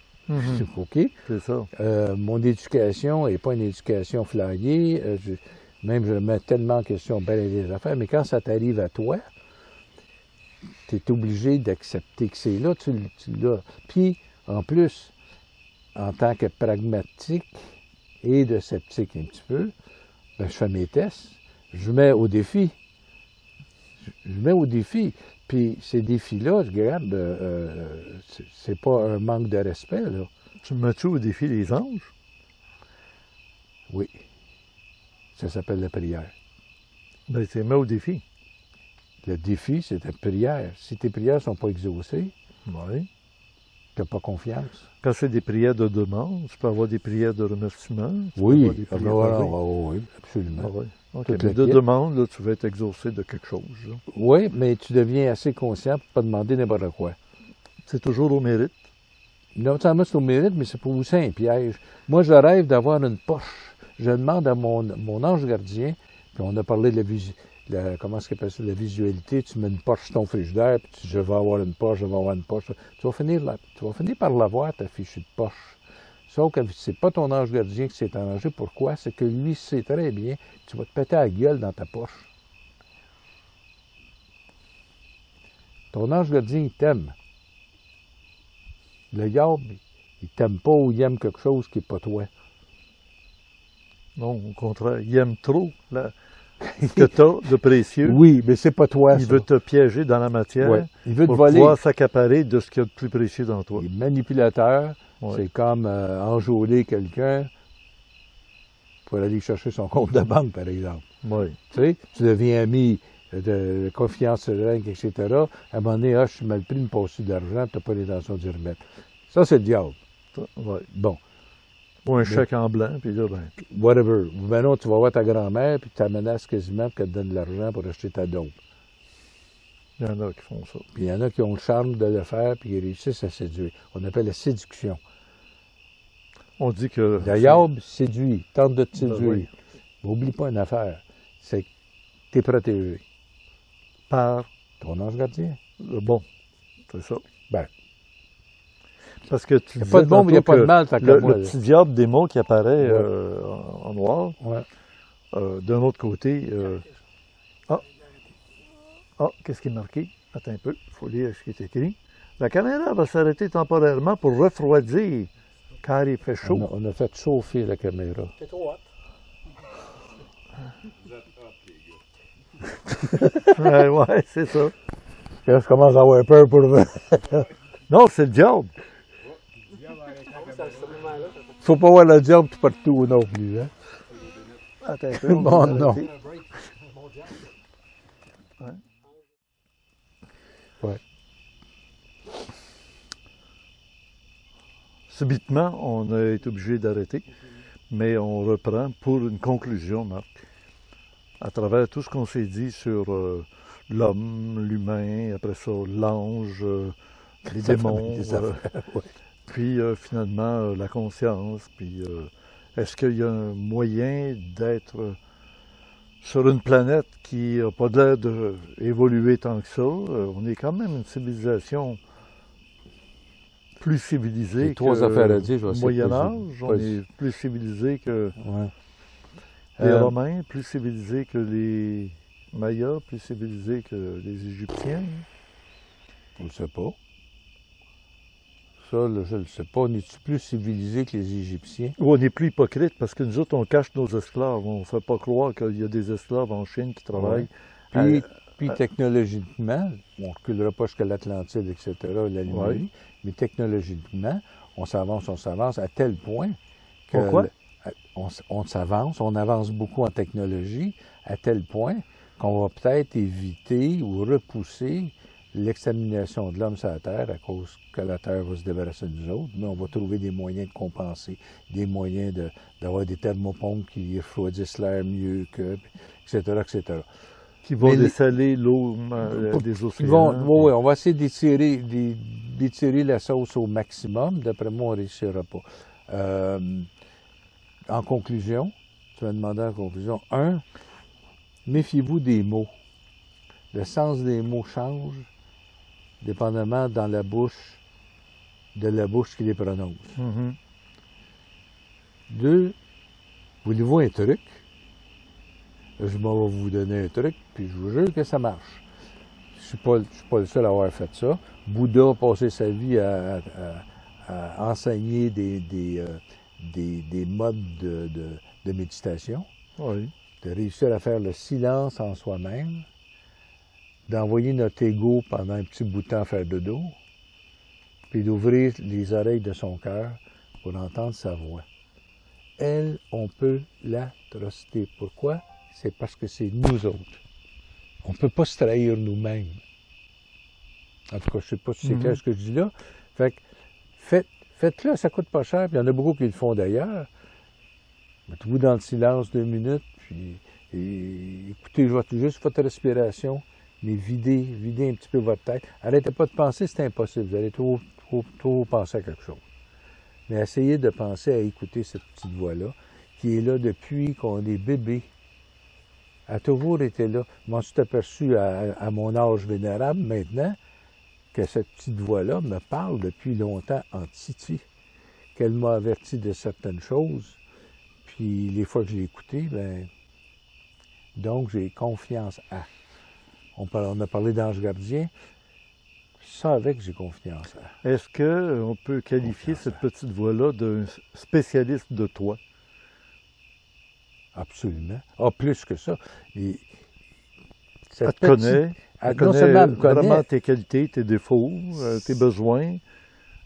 S7: OK?
S1: C'est ça.
S7: Mon éducation n'est pas une éducation flyée. Même je remets tellement en question bien des affaires, mais quand ça t'arrive à toi, tu es obligé d'accepter que c'est là, tu l'as. Puis, en plus, en tant que pragmatique et de sceptique un petit peu, ben, je fais mes tests, je mets au défi. Je mets au défi. Puis ces défis-là, regarde, c'est pas un manque de respect, là.
S1: Tu me mets-tu au défi les anges?
S7: Oui. Ça s'appelle la prière.
S1: Ben, tu les mets au défi.
S7: Le défi, c'est ta prière. Si tes prières ne sont pas exaucées,
S1: Oui.
S7: tu n'as pas confiance.
S1: Quand c'est des prières de demande, tu peux avoir des prières de remerciement. Tu peux
S7: Oui,
S1: avoir des prières
S7: oui, absolument.
S1: Ah oui. OK,
S7: Tout
S1: mais
S7: le
S1: de
S7: kit.
S1: demande, là, tu vas être exaucé de quelque chose. Là.
S7: Oui, mais tu deviens assez conscient pour ne pas demander n'importe quoi.
S1: C'est toujours au mérite.
S7: Non seulement c'est au mérite, mais c'est pour aussi un piège. Moi, je rêve d'avoir une poche. Je demande à mon ange gardien, puis on a parlé de comment est-ce qu'on appelle ça, la visualité, tu mets une poche sur ton frigidaire, puis tu dis, je vais avoir une poche, je vais avoir une poche. Tu vas finir par l'avoir, ta fichue de poche. Sauf que c'est pas ton ange gardien qui s'est arrangé. Pourquoi? C'est que lui sait très bien que tu vas te péter la gueule dans ta poche. Ton ange gardien, il t'aime. Le diable, il t'aime pas ou il aime quelque chose qui n'est pas toi.
S1: Non, au contraire, il aime trop ce que tu as de précieux.
S7: Oui, mais c'est pas toi,
S1: Il
S7: ça.
S1: veut te piéger dans la matière
S7: Ouais. Il veut te
S1: pour
S7: voler.
S1: pouvoir s'accaparer de ce qu'il y a de plus précieux dans toi.
S7: Il est manipulateur.
S1: Ouais.
S7: C'est comme enjôler quelqu'un pour aller chercher son compte de banque, par exemple.
S1: Oui.
S7: Tu sais, tu deviens ami de confiance sereine, etc. À un moment donné, je suis mal pris de me passer de l'argent, tu n'as pas l'intention d'y remettre. Ça, c'est le diable.
S1: Ouais.
S7: Bon,
S1: Ou un chèque en blanc, puis là, ben,
S7: whatever. Ben non, tu vas voir ta grand-mère, puis tu la menaces quasiment pour qu'elle te donne de l'argent pour acheter ta dope.
S1: il y en a qui font ça.
S7: Puis il y en a qui ont le charme de le faire, puis ils réussissent à séduire. On appelle la séduction.
S1: On dit que...
S7: Le diable séduit, tente de te
S1: Ben
S7: séduire.
S1: oui.
S7: Mais oublie pas une affaire, c'est que tu es protégé.
S1: Par
S7: Ton ange gardien.
S1: le bon. C'est ça.
S7: Ben.
S1: Parce que tu
S7: Il n'y a
S1: disais
S7: pas de bon, il n'y a
S1: tantôt
S7: pas de
S1: que
S7: mal, tant qu'à
S1: le
S7: moi. là.
S1: petit diable démon qui apparaît
S7: Ouais.
S1: en noir,
S7: Ouais.
S1: d'un autre côté... qu'est-ce qui est marqué? Attends un peu, il faut lire ce qui est écrit. La caméra va s'arrêter temporairement pour refroidir, car il fait chaud.
S7: On a fait chauffer la caméra.
S8: C'est trop hot.
S1: Ouais, c'est ça.
S7: Là, je commence à avoir peur pour le...
S1: Non, c'est le diable.
S7: Faut pas voir le diable tout partout non plus. Hein?
S1: Attends un peu. on
S7: Bon,
S1: va
S7: non.
S1: arrêter.
S7: Ouais.
S1: Subitement, on a été obligé d'arrêter, mais on reprend pour une conclusion, Marc. À travers tout ce qu'on s'est dit sur l'homme, l'humain, après ça, l'ange, les
S7: Ça fait
S1: démons,
S7: des affaires, ouais.
S1: puis finalement la conscience, puis est-ce qu'il y a un moyen d'être sur une planète qui n'a pas l'air d'évoluer tant que ça? On est quand même une civilisation plus civilisée
S7: J'ai trois
S1: que
S7: affaires à dire, je vais
S1: le
S7: essayer
S1: Moyen
S7: de
S1: Âge. On
S7: vas-y.
S1: est plus civilisé que
S7: Ouais.
S1: les Romains, plus civilisé que les Mayas, plus civilisé que les Égyptiens.
S7: On ne sait pas. Ça, là, je ne le sais pas. On est plus civilisé que les Égyptiens?
S1: Ou on est plus hypocrite parce que nous autres, on cache nos esclaves. On ne fait pas croire qu'il y a des esclaves en Chine qui travaillent.
S7: Puis technologiquement, on ne reculera pas jusqu'à l'Atlantide, etc., la Numérie, mais technologiquement, on s'avance à tel point que
S1: Pourquoi?
S7: on s'avance, on avance beaucoup en technologie, à tel point qu'on va peut-être éviter ou repousser l'extermination de l'homme sur la Terre à cause que la Terre va se débarrasser de nous autres, mais on va trouver des moyens de compenser, des moyens d'avoir des thermopompes qui refroidissent l'air mieux que, etc., etc.
S1: Qui vont
S7: Mais
S1: dessaler l'eau des océans.
S7: Oui, on va essayer d'étirer la sauce au maximum. D'après moi, on ne réussira pas. En conclusion, tu m'as demandé en conclusion, méfiez-vous des mots. Le sens des mots change dépendamment de la bouche qui les prononce.
S1: Mhm.
S7: 2, voulez-vous un truc? Je m'en vais vous donner un truc, puis je vous jure que ça marche. Je suis pas le seul à avoir fait ça. Bouddha a passé sa vie à enseigner des modes de méditation,
S1: Oui.
S7: de réussir à faire le silence en soi-même, d'envoyer notre ego pendant un petit bout de temps faire dodo, puis d'ouvrir les oreilles de son cœur pour entendre sa voix. Elle, on peut la truster. Pourquoi? C'est parce que c'est nous autres. On ne peut pas se trahir nous-mêmes. En tout cas, je ne sais pas si c'est clair ce que je dis là. Fait que faites-le, ça ne coûte pas cher, puis il y en a beaucoup qui le font d'ailleurs. Mettez-vous dans le silence 2 minutes, puis écoutez juste votre respiration, mais videz un petit peu votre tête. Arrêtez pas de penser, c'est impossible. Vous allez trop penser à quelque chose. Mais essayez de penser à écouter cette petite voix-là, qui est là depuis qu'on est bébé. Elle a toujours été là. Je m'en suis aperçu à mon âge vénérable maintenant que cette petite voix-là me parle depuis longtemps en titi, qu'elle m'a averti de certaines choses. Puis les fois que je l'ai écoutée, donc j'ai confiance à. On a parlé d'ange gardien. Ça avec que j'ai confiance à.
S1: Est-ce qu'on peut qualifier cette petite voix-là d'un spécialiste de toi?
S7: Absolument. Ah, plus que ça.
S1: Elle te connaît. Elle connaît vraiment tes qualités, tes défauts, tes besoins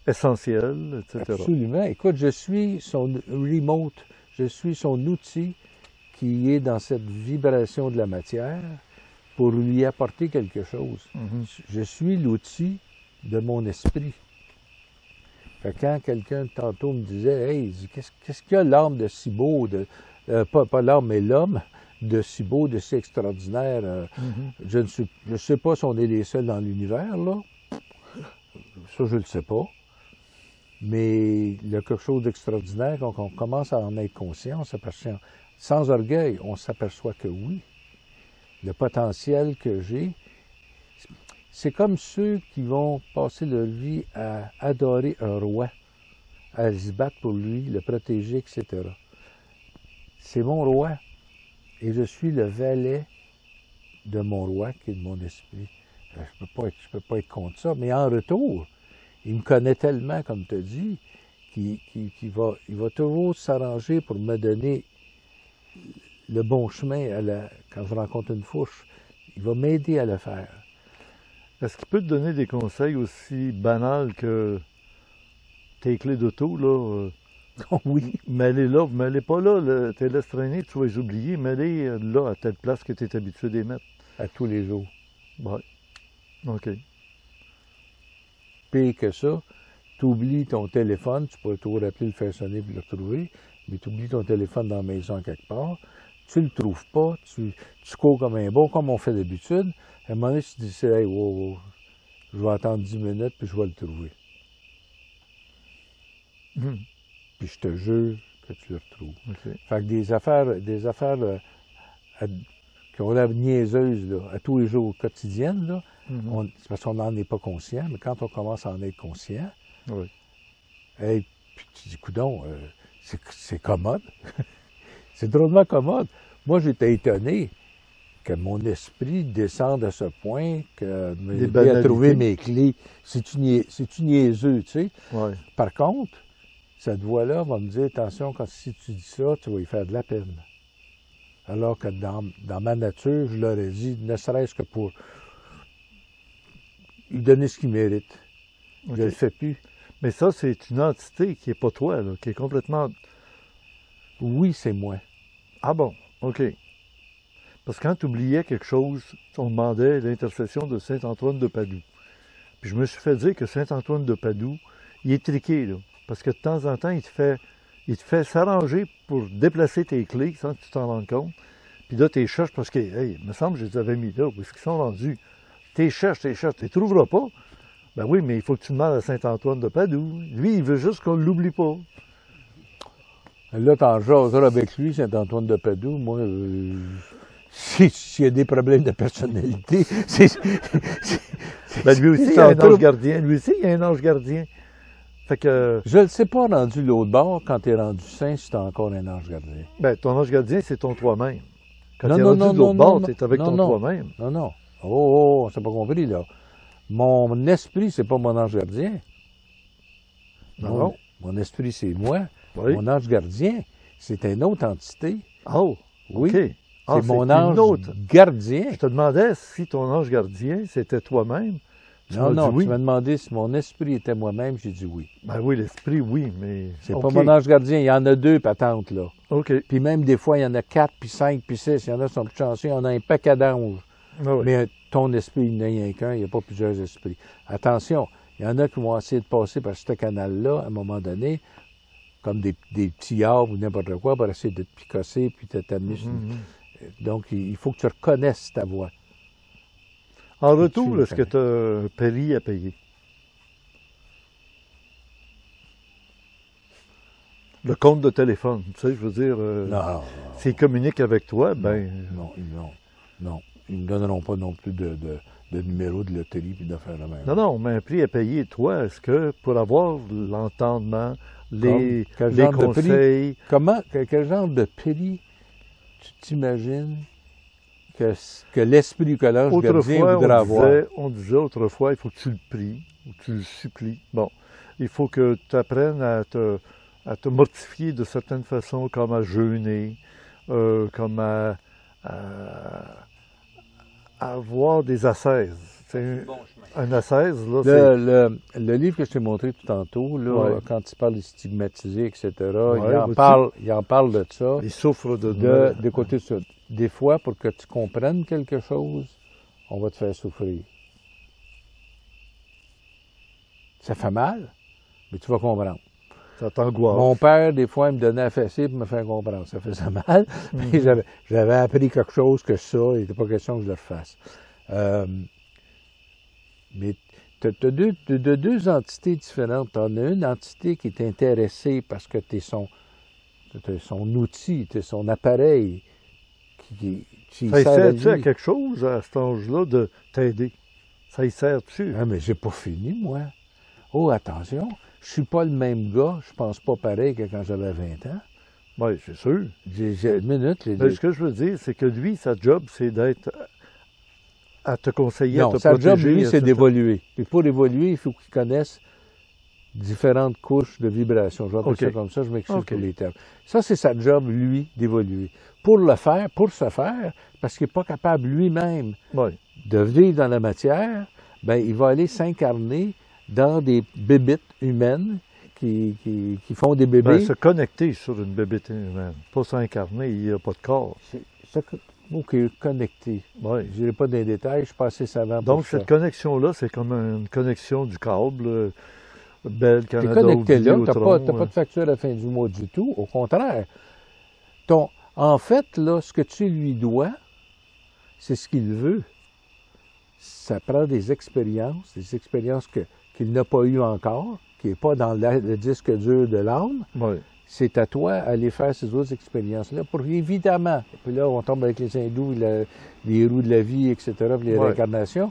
S1: essentiels, etc.
S7: Absolument. Écoute, je suis son remote, je suis son outil qui est dans cette vibration de la matière pour lui apporter quelque chose. Je suis l'outil de mon esprit. Fait que quand quelqu'un tantôt me disait « Hey, qu'est-ce qu'il y a l'âme de si beau, pas l'âme, mais l'homme de si beau, de si extraordinaire. Je ne sais pas si on est les seuls dans l'univers, là. Ça, je ne le sais pas. Mais il y a quelque chose d'extraordinaire. Quand on commence à en être conscient, on s'aperçoit, sans orgueil, on s'aperçoit que oui. Le potentiel que j'ai, c'est comme ceux qui vont passer leur vie à adorer un roi, à se battre pour lui, le protéger, etc. C'est mon roi. Et je suis le valet de mon roi, qui est de mon esprit. Je peux pas être contre ça. Mais en retour, il me connaît tellement, comme tu as dit, qu'il va toujours s'arranger pour me donner le bon chemin quand je rencontre une fourche. Il va m'aider à le faire.
S1: Est-ce qu'il peut te donner des conseils aussi banals que tes clés d'auto, là?
S7: Oui.
S1: Mets-les là, mets-les pas là, tu les laisses traîner, tu vas les oublier, mets-les là, à telle place que tu es habitué de les mettre.
S7: À tous les jours.
S1: Oui. OK.
S7: Pire que ça, tu oublies ton téléphone, tu pourrais toujours appeler, le faire sonner et le retrouver, mais tu oublies ton téléphone dans la maison quelque part, tu le trouves pas, tu cours comme un bon, comme on fait d'habitude. À un moment donné, tu te dis, hey, wow, je vais attendre 10 minutes puis je vais le trouver. Puis je te jure que tu le retrouves.
S1: Okay.
S7: Fait que des affaires qui ont l'air niaiseuses là, à tous les jours quotidiennes, là, c'est parce qu'on n'en est pas conscient, mais quand on commence à en être conscient, puis tu dis, coudonc, c'est commode. C'est drôlement commode. Moi, j'étais étonné que mon esprit descende à ce point que m'aider à trouver mes clés. C'est-tu niaiseux, tu sais?
S1: Ouais.
S7: Par contre, cette voix-là va me dire, attention, si tu dis ça, tu vas y faire de la peine. Alors que dans ma nature, je l'aurais dit, ne serait-ce que pour lui donner ce qu'il mérite. Okay. Je ne le fais plus.
S1: Mais ça, c'est une entité qui n'est pas toi, là, qui est complètement...
S7: Oui, c'est moi.
S1: Ah bon, OK. Parce que quand tu oubliais quelque chose, on demandait l'intercession de Saint-Antoine de Padoue. Puis je me suis fait dire que Saint-Antoine de Padoue, il est triqué, là. Parce que de temps en temps, il te fait s'arranger pour déplacer tes clés sans que tu t'en rendes compte. Puis là, tu les cherches parce que, hey, il me semble que je les avais mis là. Où est-ce qu'ils sont rendus? Tu les cherches, tu les trouveras pas. Ben oui, mais il faut que tu demandes à Saint-Antoine de Padoue. Lui, il veut juste qu'on ne l'oublie pas.
S7: Là, t'en jaseras avec lui, Saint-Antoine de Padoue. Moi, s'il y a des problèmes de personnalité,
S1: Ben lui aussi, il y a un ange gardien. Lui aussi, il y a un ange gardien. Fait que...
S7: Je ne sais pas rendu l'autre bord, quand tu es rendu saint, si tu as encore un ange gardien.
S1: Ben, ton ange gardien, c'est ton toi-même. Quand tu es rendu de l'autre bord, tu es avec ton toi-même.
S7: Non. Oh, on s'est pas compris, là. Mon esprit, c'est pas mon ange gardien.
S1: Non.
S7: Mon esprit, c'est moi.
S1: Oui.
S7: Mon ange gardien, c'est une autre entité.
S1: Oh,
S7: oui.
S1: OK.
S7: C'est mon ange gardien.
S1: Je te demandais si ton ange gardien, c'était toi-même.
S7: Non, oui. Tu m'as demandé si mon esprit était moi-même, j'ai dit oui.
S1: Ben oui, l'esprit, oui, mais...
S7: C'est pas mon ange gardien, il y en a 2 patentes, là.
S1: OK.
S7: Puis même des fois, il y en a 4, puis 5, puis 6, il y en a qui sont plus chanceux, il y en a un paquet d'anges.
S1: Ah oui.
S7: Mais ton esprit, il n'y en a rien qu'un, il n'y a pas plusieurs esprits. Attention, il y en a qui vont essayer de passer par ce canal-là, à un moment donné, comme des petits arbres ou n'importe quoi, pour essayer de te picosser, puis de t'amener. Donc, il faut que tu reconnaisses ta voix.
S1: En retour, est-ce que tu as un prix à payer? Le compte de téléphone, tu sais, je veux dire,
S7: non.
S1: S'ils communiquent avec toi, ben...
S7: Non. Ils ne me donneront pas non plus de numéro de loterie et d'affaires de même.
S1: Non, mais un prix à payer, toi, est-ce que pour avoir l'entendement, les conseils...
S7: Quel genre de prix tu t'imagines que l'esprit que l'ange gardien voudrait avoir?
S1: On disait autrefois, il faut que tu le pries, ou tu le supplies. Bon, il faut que tu apprennes à te mortifier de certaines façons, comme à jeûner, comme à avoir des ascèses. Un ascèse, là,
S7: c'est... Le livre que je t'ai montré tout tantôt, là, quand il parle des stigmatisés, etc., il en parle de ça.
S1: Il souffre de
S7: côté ça. Des fois, pour que tu comprennes quelque chose, on va te faire souffrir. Ça fait mal, mais tu vas comprendre.
S1: Ça t'angoisse.
S7: Mon père, des fois, il me donnait à fesser pour me faire comprendre. Ça faisait mal. Mais j'avais appris quelque chose que ça, il n'était pas question que je le refasse. Mais tu as deux entités différentes. Tu en as une entité qui est intéressée parce que tu es son outil, tu es son appareil.
S1: Ça sert-tu à quelque chose à cet âge-là de t'aider? Ça y sert-tu?
S7: Ah, mais j'ai pas fini, moi. Oh, attention, je suis pas le même gars, je pense pas pareil que quand j'avais 20 ans.
S1: Oui, c'est sûr.
S7: Une minute.
S1: Mais ce que je veux dire, c'est que lui, sa job, c'est d'être à te conseiller,
S7: non,
S1: à te
S7: sa
S1: protéger.
S7: Job, lui, c'est d'évoluer. Et pour évoluer, il faut qu'il connaisse différentes couches de vibrations. Je vais appeler ça comme ça, je m'excuse pour les termes. Ça, c'est sa job, lui, d'évoluer. Pour se faire, parce qu'il n'est pas capable lui-même de vivre dans la matière, ben, il va aller s'incarner dans des bébites humaines qui font des bébés.
S1: Ben, se connecter sur une bébite humaine, pas s'incarner, il n'y a pas de corps.
S7: OK, connecté.
S1: Oui.
S7: Je n'irai pas dans les détails, je suis pas assez savant pour
S1: donc,
S7: ça.
S1: cette connexion-là, c'est comme une connexion du câble. Bell, Canada,
S7: t'es connecté là, tu n'as pas de facture à la fin du mois du tout. Au contraire. En fait, là, ce que tu lui dois, c'est ce qu'il veut. Ça prend des expériences qu'il n'a pas eues encore, qui n'est pas dans le disque dur de l'âme.
S1: Oui.
S7: C'est à toi d'aller faire ces autres expériences-là pour évidemment, puis là, on tombe avec les hindous, les roues de la vie, etc., puis les réincarnations,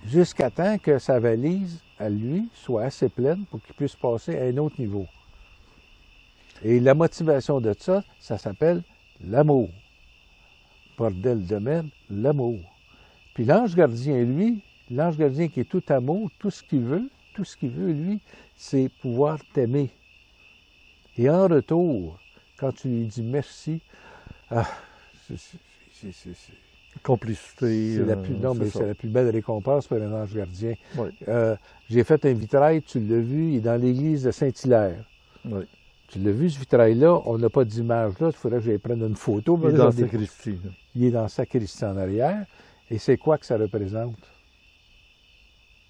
S7: jusqu'à temps que sa valise, à lui, soit assez pleine pour qu'il puisse passer à un autre niveau. Et la motivation de ça, ça s'appelle l'amour. Bordel de merde, l'amour. Puis l'ange gardien, lui, l'ange gardien qui est tout amour, tout ce qu'il veut, lui, c'est pouvoir t'aimer. Et en retour, quand tu lui dis merci,
S1: complicité.
S7: C'est la plus belle récompense pour un ange gardien.
S1: Oui.
S7: J'ai fait un vitrail, tu l'as vu, il est dans l'église de Saint-Hilaire.
S1: Oui.
S7: Tu l'as vu, ce vitrail-là, on n'a pas d'image là, il faudrait que j'aille prendre une photo.
S1: Il est dans la sacristie. Là.
S7: Il est dans la sacristie en arrière. Et c'est quoi que ça représente?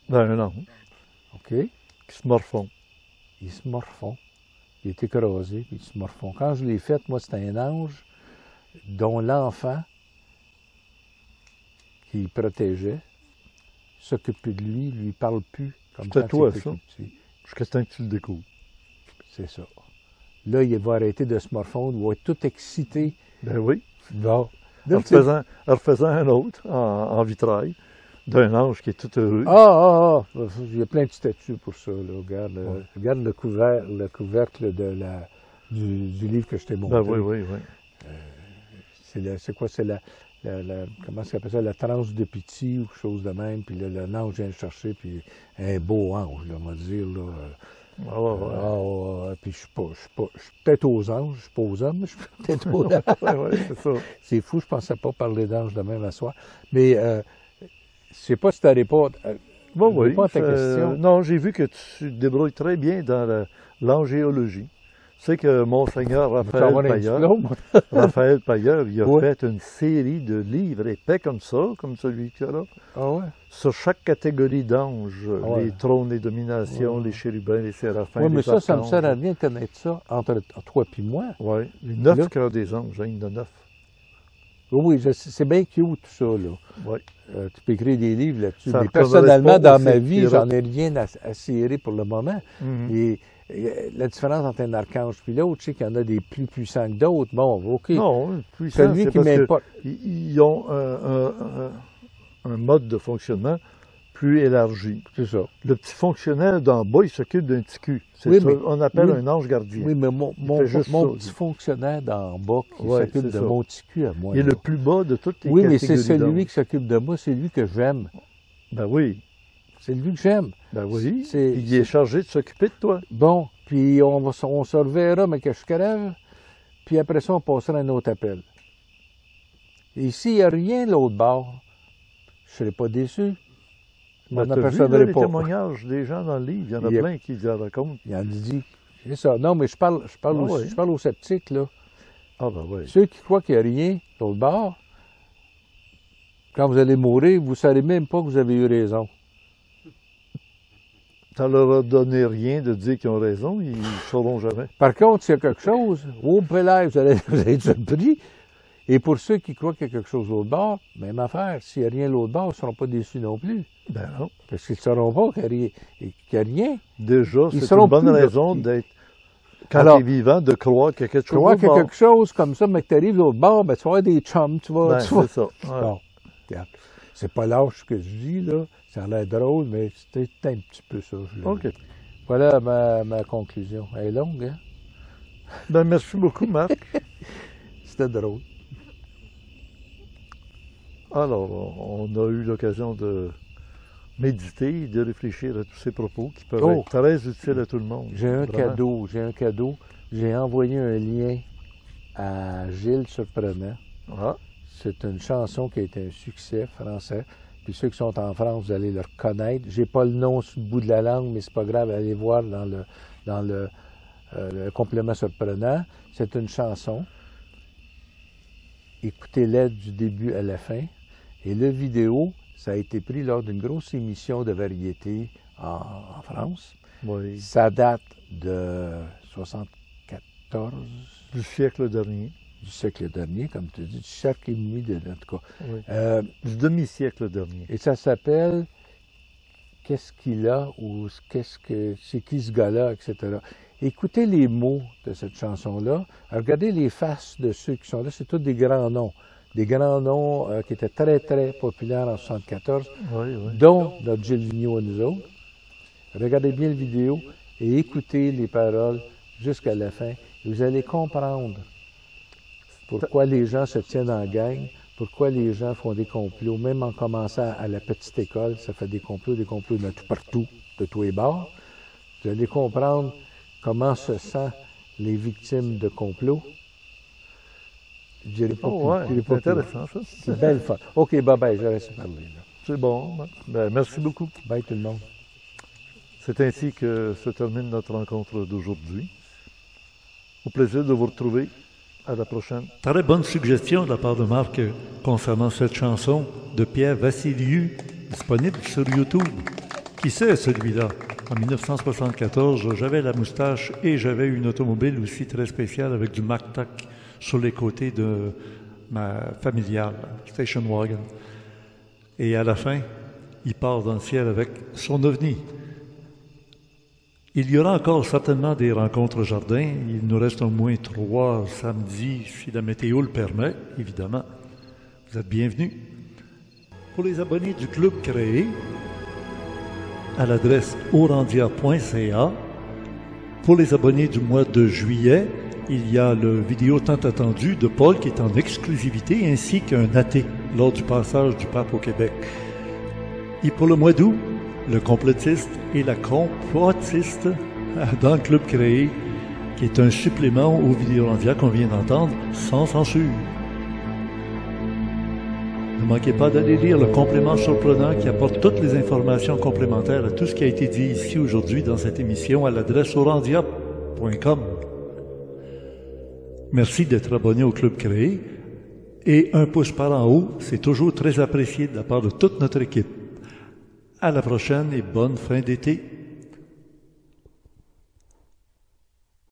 S1: Ben, un ange
S7: OK?
S1: qui se morfond.
S7: Il se morfond. Il est écrasé, puis il se morfond. Quand je l'ai fait, moi, c'était un ange dont l'enfant qui protégeait s'occupe plus de lui, lui parle plus. Comme
S1: C'était
S7: quand
S1: toi,
S7: il était
S1: ça?
S7: tout petit.
S1: Jusqu'à ce temps que tu le découvres.
S7: C'est ça. Là, il va arrêter de se morfondre, il va être tout excité.
S1: Ben oui.
S7: Bon.
S1: En refaisant un autre en vitrail d'un ange qui est tout heureux.
S7: Il y a plein de statues pour ça. Là. Regarde le couvercle du livre que je t'ai montré.
S1: Ben oui.
S7: C'est quoi? C'est comment ça s'appelle ça? La transe de pitié ou quelque chose de même. Puis là, l'ange vient le chercher, puis un beau ange, là, on va dire. Là. Puis je suis peut-être aux anges, je suis pas aux hommes, mais je suis peut-être aux anges.
S1: C'est ça.
S7: C'est fou, je pensais pas parler d'anges de même à soi. Mais je sais pas si tu as répondu à ta question.
S1: Non, j'ai vu que tu te débrouilles très bien dans l'angéologie. Tu sais que Monseigneur Raphaël Pailleur, il a fait une série de livres épais comme ça, comme celui-là.
S7: Ah ouais?
S1: Sur chaque catégorie d'anges, les trônes, les dominations, les chérubins, les séraphins,
S7: oui, mais
S1: les
S7: ça me sert à rien de connaître ça entre toi et moi.
S1: Oui, les 9 cœurs des anges, il y en a 9.
S7: Oui, c'est bien cute tout ça, là.
S1: Oui.
S7: Tu peux écrire des livres là-dessus.
S1: Ça
S7: mais personnellement, dans ma vie,
S1: qui
S7: j'en ai rien à cirer pour le moment.
S1: Mm-hmm.
S7: Et la différence entre un archange et l'autre, je sais qu'il y en a des plus puissants que d'autres. Bon, OK.
S1: Non, puissant,
S7: celui qui m'importe.
S1: Ils ont un mode de fonctionnement plus élargi.
S7: C'est ça.
S1: Le petit fonctionnaire d'en bas, il s'occupe d'un petit cul. C'est ça qu'on appelle un ange gardien.
S7: Oui, mais mon petit fonctionnaire d'en bas qui s'occupe de mon petit cul à moi.
S1: Il est le plus bas de toutes les
S7: catégories. Oui, mais c'est celui qui s'occupe de moi, c'est lui que j'aime.
S1: Ben oui.
S7: C'est lui que j'aime.
S1: Ben oui. Il est chargé de s'occuper de toi.
S7: Bon, puis on se reverra, mais que je crève. Puis après ça, on passera à un autre appel. Et s'il n'y a rien de l'autre bord, je ne serai pas déçu.
S1: Tu as vu les témoignages des gens dans le livre? Il y en a plein qui le racontent.
S7: Il y en a dit. C'est ça. Non, mais je parle aux sceptiques, là.
S1: Ah ben oui.
S7: Ceux qui croient qu'il n'y a rien de l'autre bord, quand vous allez mourir, vous ne savez même pas que vous avez eu raison.
S1: Ça leur a donné rien de dire qu'ils ont raison, ils ne sauront jamais.
S7: Par contre, s'il y a quelque chose, au Pélaire, vous allez être surpris. Et pour ceux qui croient qu'il y a quelque chose l'autre bord, même affaire. S'il n'y a rien l'autre bord, ils ne seront pas déçus non plus.
S1: Ben non.
S7: Parce qu'ils ne sauront pas qu'il n'y a rien.
S1: Déjà, c'est une bonne raison d'être, quand tu es vivant, de croire qu'il y a quelque chose
S7: l'autre bord. Croire qu'il y a quelque chose comme ça, mais que tu arrives l'autre bord, ben, tu vas avoir des chums, tu vas...
S1: c'est ça.
S7: Ouais. Bon, regarde. C'est pas lâche ce que je dis, là. Ça a l'air drôle, mais c'était un petit peu ça.
S1: OK.
S7: Voilà ma conclusion. Elle est longue, hein?
S1: Ben, merci beaucoup, Marc.
S7: C'était drôle.
S1: Alors, on a eu l'occasion de méditer, de réfléchir à tous ces propos qui peuvent être très utiles à tout le monde.
S7: J'ai un cadeau. J'ai envoyé un lien à Gilles Surprenant.
S1: Ah. C'est
S7: une chanson qui a été un succès français. Puis ceux qui sont en France, vous allez le reconnaître. J'ai pas le nom sur le bout de la langue, mais c'est pas grave, allez voir dans le complément surprenant. C'est une chanson. Écoutez-la du début à la fin. Et le vidéo, ça a été pris lors d'une grosse émission de variété en France.
S1: Oui.
S7: Ça date de 74.
S1: Du siècle dernier.
S7: Du siècle dernier, comme tu dis, du siècle et demi, en tout cas.
S1: Oui. Du demi-siècle dernier.
S7: Et ça s'appelle « Qu'est-ce qu'il a » ou « c'est qui ce gars-là », etc. Écoutez les mots de cette chanson-là. Regardez les faces de ceux qui sont là. C'est tous des grands noms. Des grands noms qui étaient très, très populaires en 1974, dont notre Gilles Vigneault et nous autres. Regardez bien la vidéo et écoutez les paroles jusqu'à la fin. Et vous allez comprendre pourquoi les gens se tiennent en gang, pourquoi les gens font des complots. Même en commençant à la petite école, ça fait des complots de tout partout, de tous les bords. Vous allez comprendre comment se sentent les victimes de complots. Je dirais pas
S1: c'est intéressant, ça.
S7: C'est belle fun. OK, bye-bye, je reste parler.
S1: C'est bon. Ben, merci beaucoup.
S7: Bye tout le monde.
S1: C'est ainsi que se termine notre rencontre d'aujourd'hui. Au plaisir de vous retrouver. À la prochaine. Très bonne suggestion de la part de Marc concernant cette chanson de Pierre Vassiliou, disponible sur YouTube. Qui c'est celui-là? En 1974, j'avais la moustache et j'avais une automobile aussi très spéciale avec du Mack-Tac sur les côtés de ma familiale, Station Wagon. Et à la fin, il part dans le ciel avec son ovni. Il y aura encore certainement des rencontres jardin. Il nous reste au moins 3 samedis, si la météo le permet, évidemment. Vous êtes bienvenus. Pour les abonnés du club créé, à l'adresse orandia.ca. Pour les abonnés du mois de juillet, il y a le vidéo tant attendu de Paul qui est en exclusivité, ainsi qu'un athée lors du passage du pape au Québec. Et pour le mois d'août, le complotiste et la complotiste dans le club créé, qui est un supplément aux vidéos Orandia qu'on vient d'entendre, sans censure. Ne manquez pas d'aller lire le complément surprenant qui apporte toutes les informations complémentaires à tout ce qui a été dit ici aujourd'hui dans cette émission à l'adresse orandia.com. Merci d'être abonné au club créé et un pouce par en haut, c'est toujours très apprécié de la part de toute notre équipe. À la prochaine et bonne fin d'été.